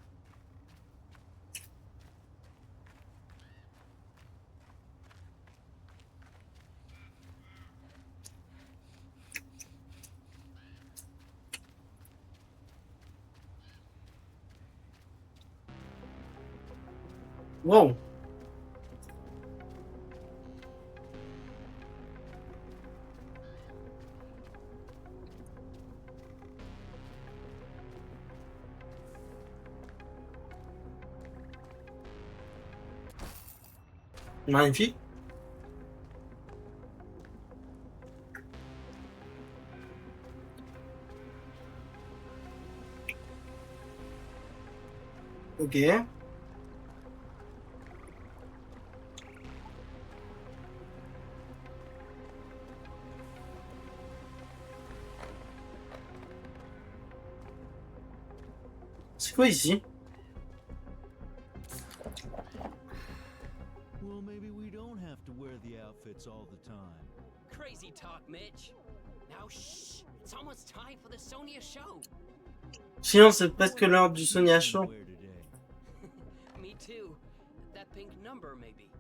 Wow. Magnifique. Ok. C'est quoi ici? Well, maybe we don't have to wear the outfits all the time. Crazy talk, Mitch. Now shh. It's almost time for the Sonia show. Sinon, c'est presque l'heure du Sonia Show. Wear today. Me too. That pink number, maybe.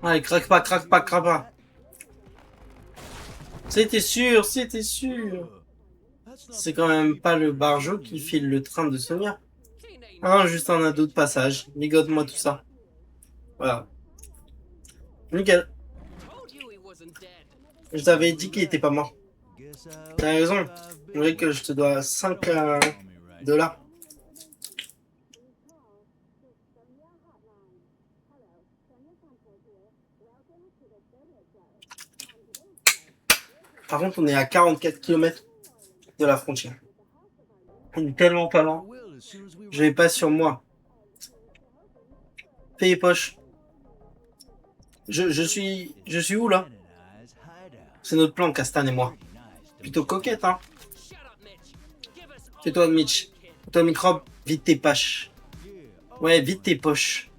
Allez, craque pas, craque pas, craque pas. C'était sûr, c'était sûr. That's not C'est quand même pas le barjo qui file le train de Sonia. Ah, juste un ado de passage. Ligote-moi tout ça. Voilà. Nickel. Told you he wasn't dead. Je t'avais dit qu'il était pas mort. Guess T'as raison. Je dirais que je te dois 5 $. Par contre, on est à 44 km de la frontière. On est tellement pas loin. Je vais pas sur moi. Fais les poches. Je suis où là? C'est notre plan, Castan et moi. Plutôt coquette, hein. Shut up, Mitch. Give us all Fais-toi, the Mitch. money, kid. Toi, microbe, vide tes poches. Ouais, vide tes poches.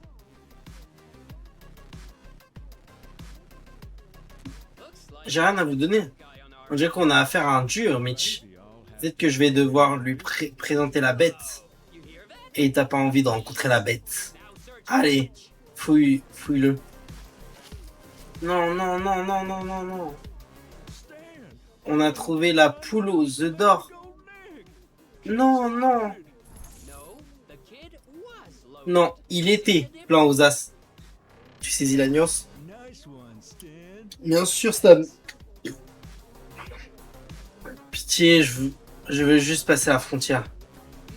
Looks like J'ai rien à vous donner. guy on our On dirait qu'on a affaire à un dur, Mitch. Peut-être que je vais devoir lui présenter la bête. You hear that? Et t'as pas envie de rencontrer la bête. Now search Allez, fouille-le. Non, non, non, non, non, non, non. On a trouvé la poule aux œufs d'or. Non, non. No, the kid was loaded. Non, il était plein aux as. Tu saisis la nuance? Nice one, Stan. Bien sûr, Stan. Pitié, je veux juste passer la frontière.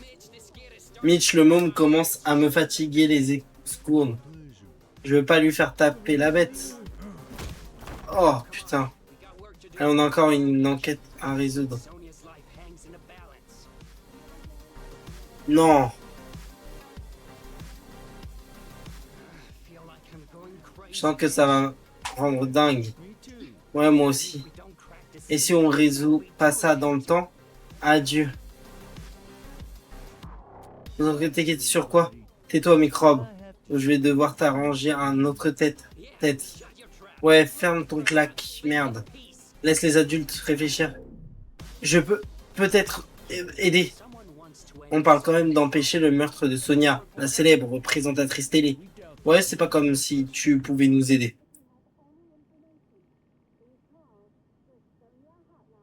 Mitch, this kid is starting Mitch, le môme commence à me fatiguer les escournes. Je veux pas lui faire taper la bête. Oh, putain. we got work to do. Allez, on a encore une enquête à résoudre. Sonia's life hangs in a balance. Non. I feel like I'm going crazy. Je sens que ça va me rendre dingue. Me too. Ouais, moi aussi. We don't crack this Et si on résout pas ça dans le temps? Adieu. Vous t'inquiète sur quoi? Tais-toi, microbe. Je vais devoir t'arranger un autre tête. Shut your trap. Ouais, ferme ton claque. Merde. Peace. Laisse les adultes réfléchir. Je peux peut-être aider. Someone wants to On parle quand même d'empêcher le meurtre de Sonia, la célèbre présentatrice télé. Ouais, c'est pas comme si tu pouvais nous aider.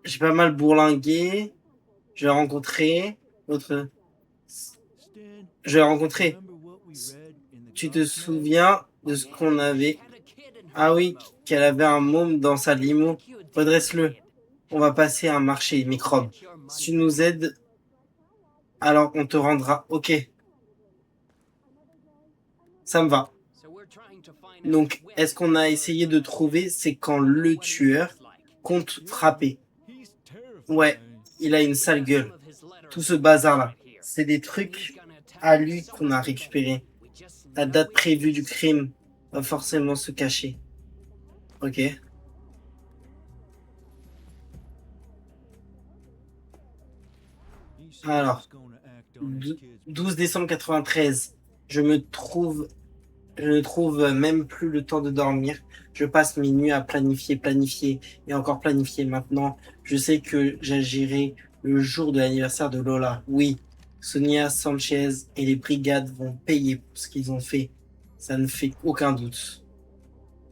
J'ai pas mal bourlingué. Je vais rencontrer autre. Stan, Je vais rencontrer. remember what we read in the Tu te God's souviens de ce qu'on avait? had a kid in her Ah oui, limo. qu'elle avait un môme dans sa limo. You did Redresse-le. it. On va passer un marché microbe. Get your Si tu money. nous aides, alors on te rendra. Ok. Ça me va. So we're trying to find out Donc, when est-ce qu'on a essayé de trouver c'est quand le tueur compte frapper? He's terrifying. Ouais, il a une sale gueule. Tout ce bazar-là, c'est des trucs à lui qu'on a récupérés. La date prévue du crime va forcément se cacher. Ok. He said Alors, he's gonna act on his dou- kids. 12 décembre 93. Je ne trouve même plus le temps de dormir. Je passe mes nuits à planifier et encore planifier. Maintenant, je sais que j'agirai le jour de l'anniversaire de Lola. Oui, Sonia Sanchez et les brigades vont payer pour ce qu'ils ont fait. Ça ne fait aucun doute.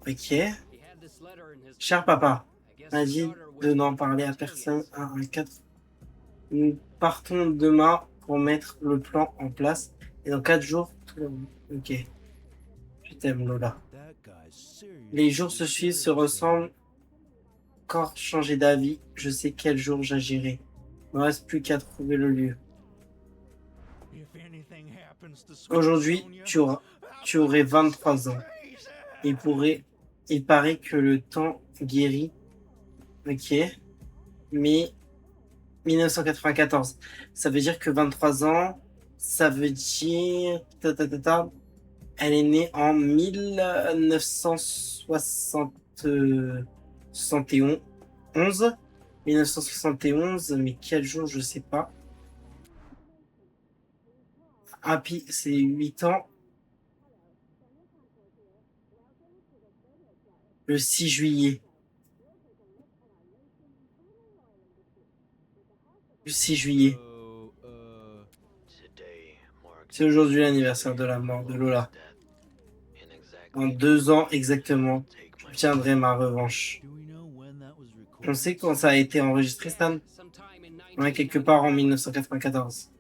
Ok. Cher papa, m'a dit de n'en parler à personne à un 4. Nous partons demain pour mettre le plan en place. Et dans 4 jours, tout... Ok. Je t'aime, Lola. That guy's serious. Les jours se suivent, se ressemblent. Encore changer d'avis. Je sais quel jour j'agirai. Il ne reste plus qu'à trouver le lieu. Yeah, Aujourd'hui, tu aurais 23 ans. Il paraît que le temps guérit. Ok. Mais 1994. Ça veut dire que 23 ans, ça veut dire... Elle est née en 1971. 1971, mais quel jour, je sais pas. Happy, c'est 8 ans. Le 6 juillet. Le 6 juillet. C'est aujourd'hui l'anniversaire de la mort de Lola. En 2 ans exactement, j'obtiendrai ma revanche. On sait quand ça a été enregistré, Stan? Ouais, quelque part en 1994.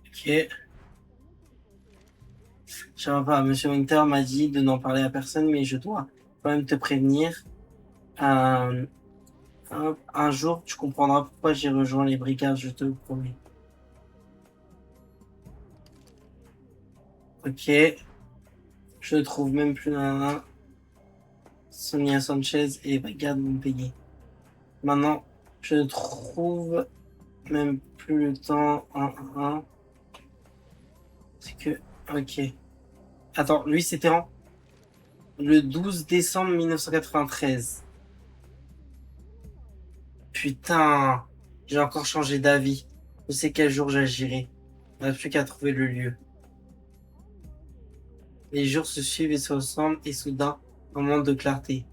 Ok. Je sais pas, Monsieur Winter m'a dit de n'en parler à personne, mais je dois quand même te prévenir. Un jour, tu comprendras pourquoi j'ai rejoint les brigades, je te le promets. Ok. Je ne trouve même plus Nana. Sonia Sanchez et les brigades vont payer. Maintenant, je ne trouve même plus le temps. C'est que... Ok. Attends, lui c'était en... Le 12 décembre 1993. Putain, j'ai encore changé d'avis. Je sais quel jour j'agirai. On n'a plus qu'à trouver le lieu. Les jours se suivent et se ressemblent et soudain, un moment de clarté.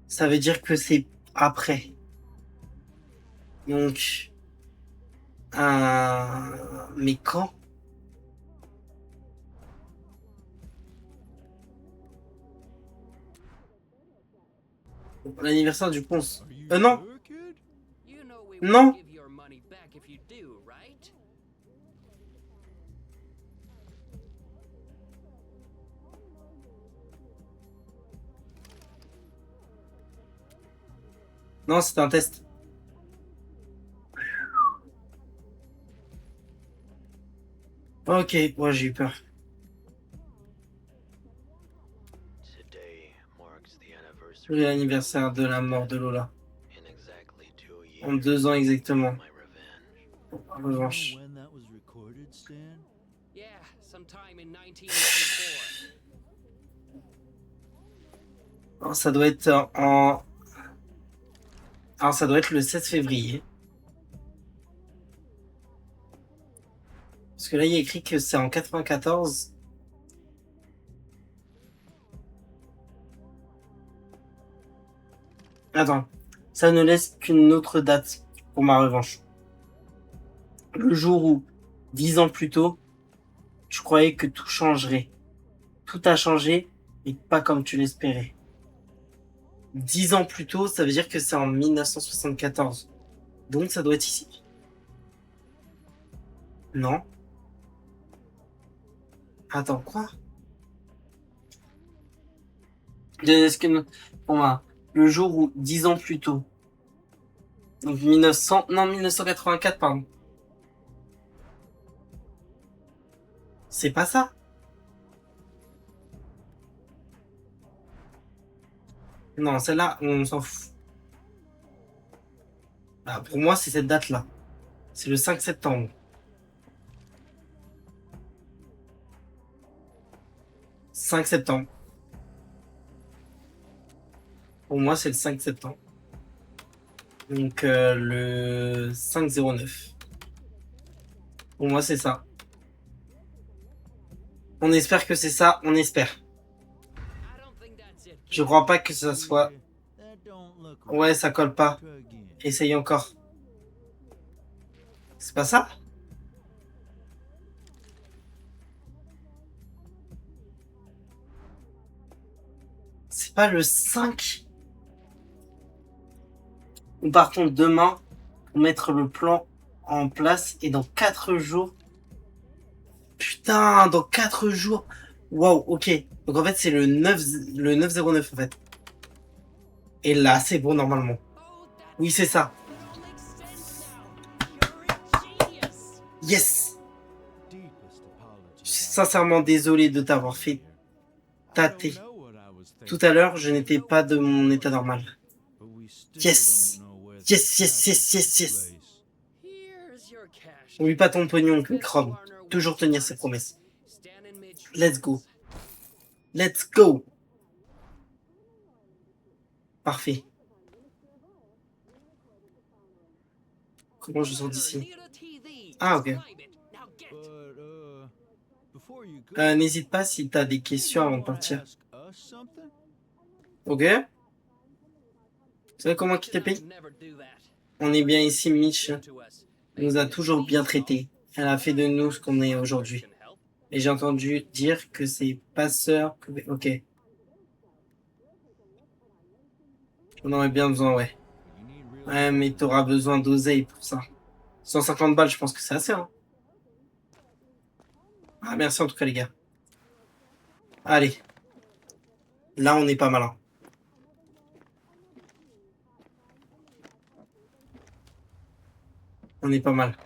Ça veut dire que c'est après. Donc, mais quand? L'anniversaire du Ponce. Non. Non. Non, c'était un test. Ok, moi j'ai eu peur. L'anniversaire de la mort de Lola. En 2 ans exactement. En revanche. Alors, ça doit être en... Alors ça doit être le 16 février. Parce que là il y a écrit que c'est en 94. Attends, ça ne laisse qu'une autre date pour ma revanche. Le jour où, 10 ans plus tôt, tu croyais que tout changerait. Tout a changé, mais pas comme tu l'espérais. 10 ans plus tôt, ça veut dire que c'est en 1974. Donc ça doit être ici. Non. Attends, quoi? Est-ce que... Bon, le jour où, 10 ans plus tôt. Donc 1984, pardon. C'est pas ça. Non, celle-là, on s'en fout. Bah, pour moi, c'est cette date-là. C'est le 5 septembre. 5 septembre. Pour moi, c'est le 5 septembre. Donc, le 5-09. Pour moi, c'est ça. On espère que c'est ça, on espère. Je crois pas que ça soit... Ouais, ça colle pas. Essaye encore. C'est pas ça? C'est pas le 5? Ou par contre, demain, pour mettre le plan en place, et dans 4 jours... Putain, dans 4 jours... Waouh, ok. Donc en fait, c'est le 9-09 en fait. Et là, c'est bon normalement. Oui, c'est ça. Yes! Deepest apologies. Je suis sincèrement désolé de t'avoir fait tâter. Tout à l'heure, je n'étais pas de mon état normal. Yes! Yes, yes, yes, yes, yes! Here's your cash. Oublie pas ton pognon, Chrome. Toujours tenir ses promesses. Let's go. Let's go! Parfait. Comment je sors d'ici? Ah, ok. N'hésite pas si t'as des questions avant de partir. Ok? Vous savez comment quitter le pays? On est bien ici, Mitch. Elle nous a toujours bien traités. Elle a fait de nous ce qu'on est aujourd'hui. Et j'ai entendu dire que ses passeurs pouvaient... Ok. On aurait bien besoin, ouais. Ouais, mais t'auras besoin d'oseille pour ça. 150 balles, je pense que c'est assez, hein. Ah, merci en tout cas, les gars. Allez. Là, on est pas malin. On est pas mal.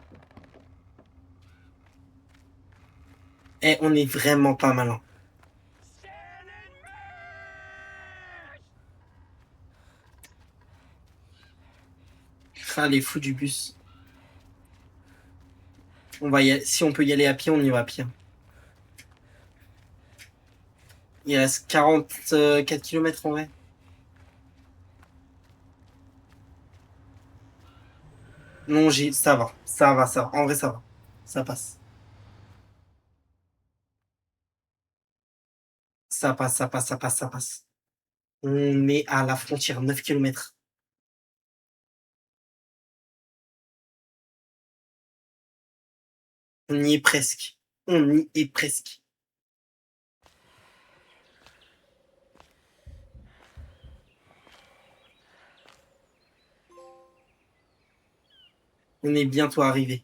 Eh, on est vraiment pas malin. Ah, les fous du bus. On va y aller. Si on peut y aller à pied, on y va à pied. Il reste 44 km en vrai. Non, ça va. Ça va, ça va. En vrai, ça va. Ça passe. Ça passe, ça passe, ça passe, ça passe. On est à la frontière, 9 km. On y est presque. On y est presque. On est bientôt arrivé.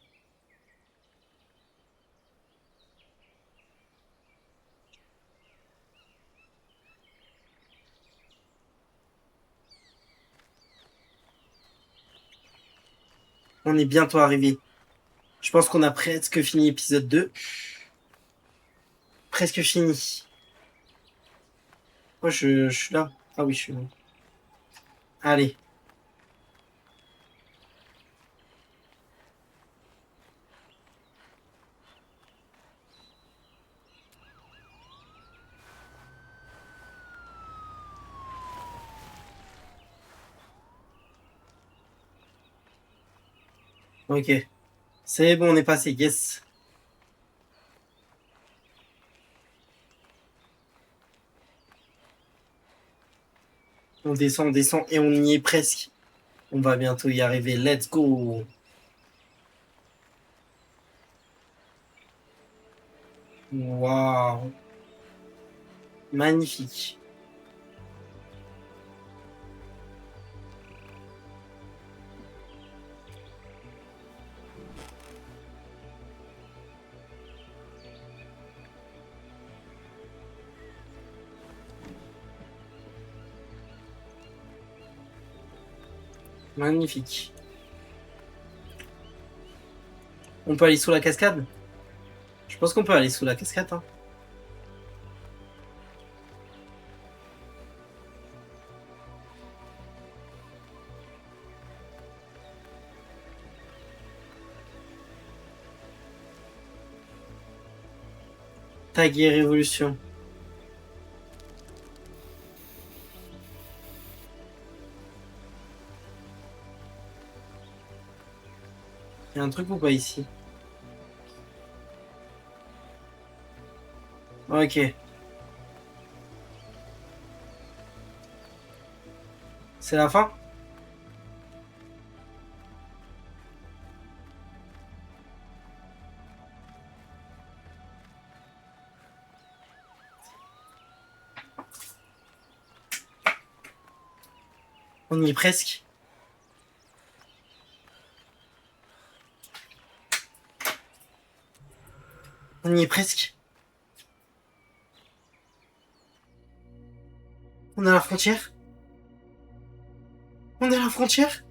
On est bientôt arrivé. Je pense qu'on a presque fini épisode 2. Presque fini. Moi, je suis là. Ah oui, je suis là. Allez. Ok. C'est bon, on est passé. Yes. On descend et on y est presque. On va bientôt y arriver. Let's go. Waouh. Magnifique. Magnifique. On peut aller sous la cascade? Je pense qu'on peut aller sous la cascade. Hein. Tag et révolution. Il y a un truc ou pas ici? Ok. C'est la fin? On y est presque. On y est presque. On est à la frontière? On est à la frontière?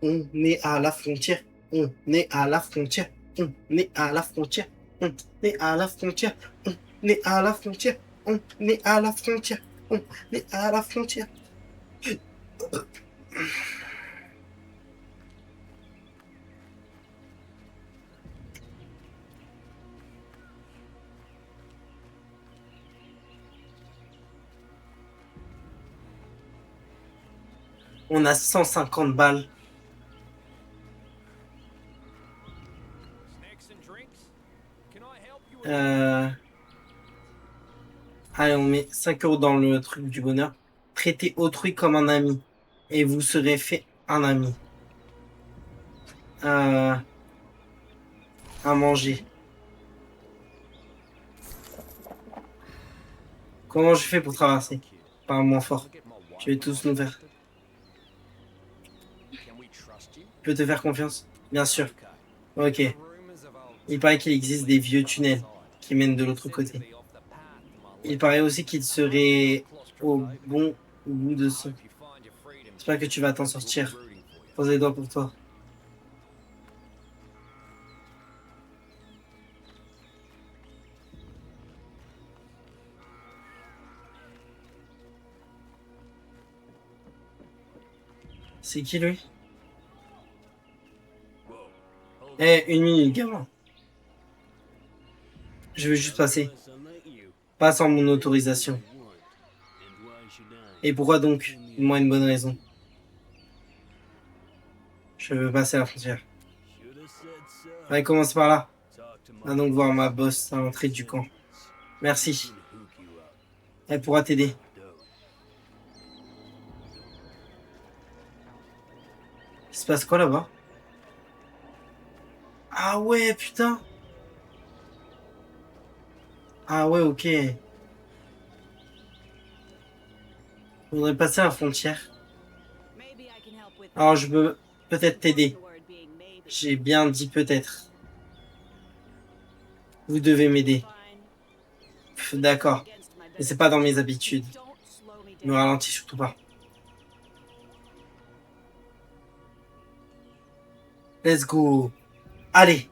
On est à la frontière. On est à la frontière. On est à la frontière. On est à la frontière. On est à la frontière. On est à la frontière. On est à la frontière. On a 150 balles. Allez, on met 5 € dans le truc du bonheur. Traitez autrui comme un ami. Et vous serez fait un ami. À manger. Comment je fais pour traverser? Par un moins fort. Je vais tous nous faire. Je peux te faire confiance? Bien sûr. Ok. Il paraît qu'il existe des vieux tunnels qui mènent de l'autre côté. Il paraît aussi qu'il serait au bon bout de ce. J'espère que tu vas t'en sortir. Pose les doigts pour toi. C'est qui lui? Eh, une minute, gamin. Je veux juste passer. Pas sans mon autorisation. Et pourquoi donc? Dis-moi une bonne raison. Je veux passer la frontière. Allez, commence par là. Va donc voir ma boss à l'entrée du camp. Merci. Elle pourra t'aider. Il se passe quoi là-bas? Ah ouais, putain. Ah ouais, ok. Je voudrais passer la frontière. Alors je peux peut-être t'aider. J'ai bien dit peut-être. Vous devez m'aider. D'accord. Mais c'est pas dans mes habitudes. Ne ralentis surtout pas. Let's go. Allez.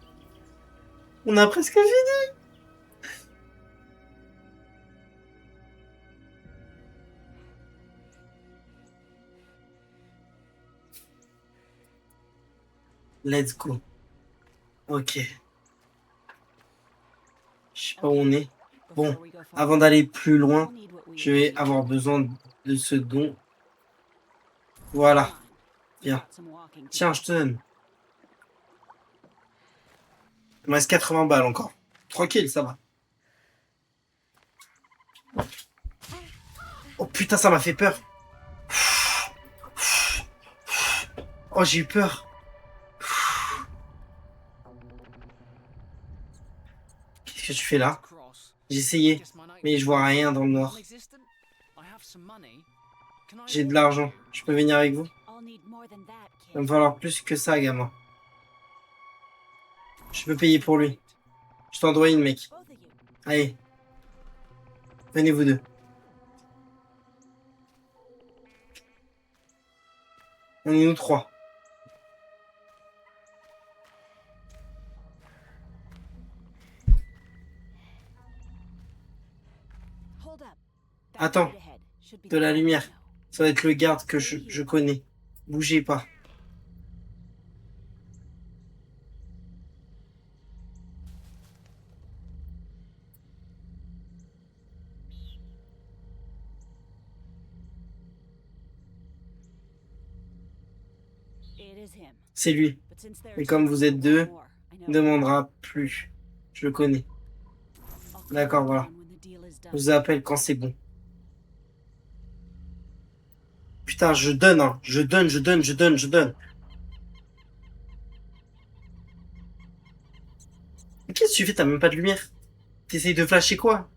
On a presque fini. Let's go. Ok. Je sais pas où on est. Bon, avant d'aller plus loin, je vais avoir besoin de ce don. Voilà. Bien. Tiens, je te donne. Il me reste 80 balles encore. Tranquille, ça va. Oh putain, ça m'a fait peur. Oh, j'ai eu peur. Qu'est-ce que tu fais là? J'ai essayé, mais je vois rien dans le noir. J'ai de l'argent. Je peux venir avec vous? Il va me falloir plus que ça, gamin. Je peux payer pour lui. Je t'en dois une, mec. Allez. Venez vous deux. On est nous trois. Attends. De la lumière. Ça va être le garde que je connais. Bougez pas. C'est lui. Et comme vous êtes deux, il ne demandera plus. Je le connais. D'accord, voilà. Je vous appelle quand c'est bon. Putain, je donne, hein. Je donne. Mais qu'est-ce que tu fais? T'as même pas de lumière. T'essayes de flasher quoi?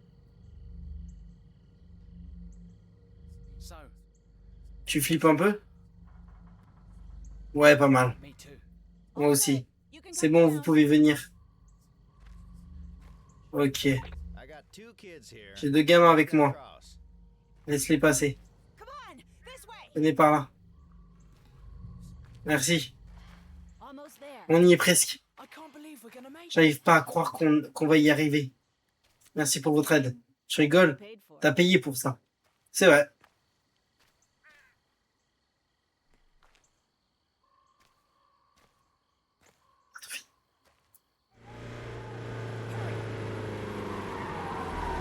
Tu flippes un peu? Ouais, pas mal. Moi aussi. C'est bon, vous pouvez venir. Ok. J'ai deux gamins avec moi. Laisse-les passer. Venez par là. Merci. On y est presque. I can't believe we're gonna make it. J'arrive pas à croire qu'on va y arriver. Merci pour votre aide. Je rigole. Paid for. T'as payé pour ça. C'est vrai.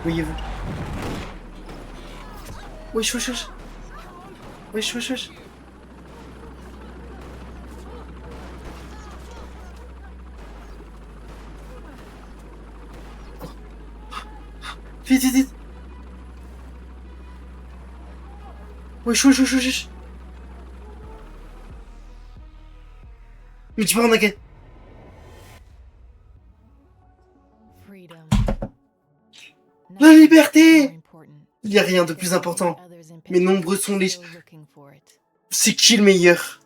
Voyez-vous. Wesh, wesh, wesh. Wesh, wesh, wesh. Vite, vite, vite. Wesh, wesh, wesh, wesh. Mais tu pars en quête. Freedom. La liberté! Il n'y a rien de plus important. Mais nombreux sont les... C'est qui le meilleur?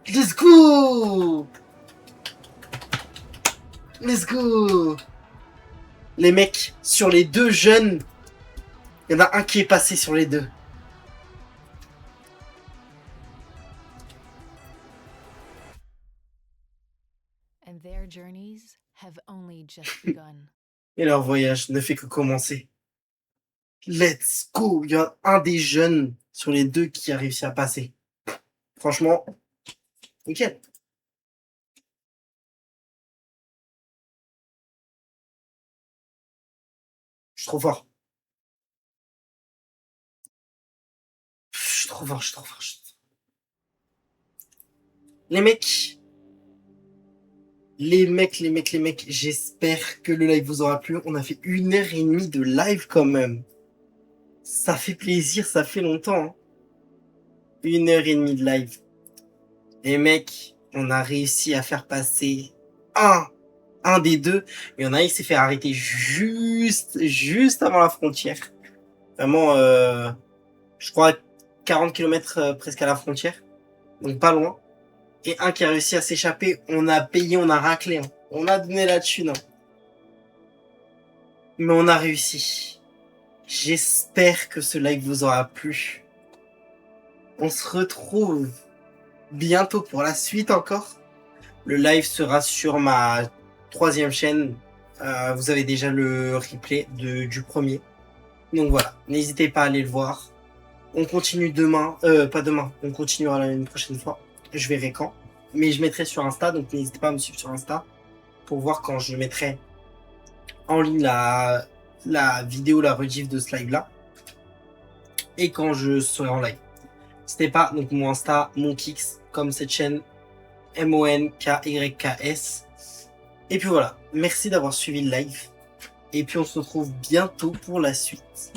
Let's go! Let's go! Les mecs, sur les deux jeunes, il y en a un qui est passé sur les deux. And their journeys have only just begun. Et leur voyage ne fait que commencer. Let's go! Il y a un des jeunes sur les deux qui a réussi à passer. Franchement, nickel. Je suis trop fort. Je suis trop fort, je suis trop fort. Les mecs, j'espère que le live vous aura plu. On a fait 1h30 de live quand même. Ça fait plaisir, ça fait longtemps. Hein. 1h30 de live. Les mecs, on a réussi à faire passer un des deux. Il y en a, il s'est fait arrêter juste avant la frontière. Vraiment, je crois 40 km presque à la frontière. Donc pas loin. Et un qui a réussi à s'échapper, on a payé, on a raclé. Hein. On a donné la thune. Hein. Mais on a réussi. J'espère que ce live vous aura plu. On se retrouve bientôt pour la suite encore. Le live sera sur ma 3e chaîne. Vous avez déjà le replay du premier. Donc voilà, n'hésitez pas à aller le voir. On continue demain, pas demain, on continuera une prochaine fois. Je verrai quand. Mais je mettrai sur Insta, donc n'hésitez pas à me suivre sur Insta pour voir quand je mettrai en ligne la vidéo, la rediff de ce live là. Et quand je serai en live. N'hésitez pas, donc mon Insta, Monkix, comme cette chaîne, MONKYKS. Et puis voilà, merci d'avoir suivi le live. Et puis on se retrouve bientôt pour la suite.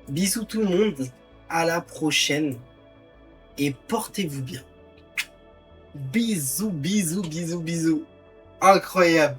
Bisous tout le monde, à la prochaine. Et portez-vous bien. Bisous, bisous, bisous, bisous. Incroyable.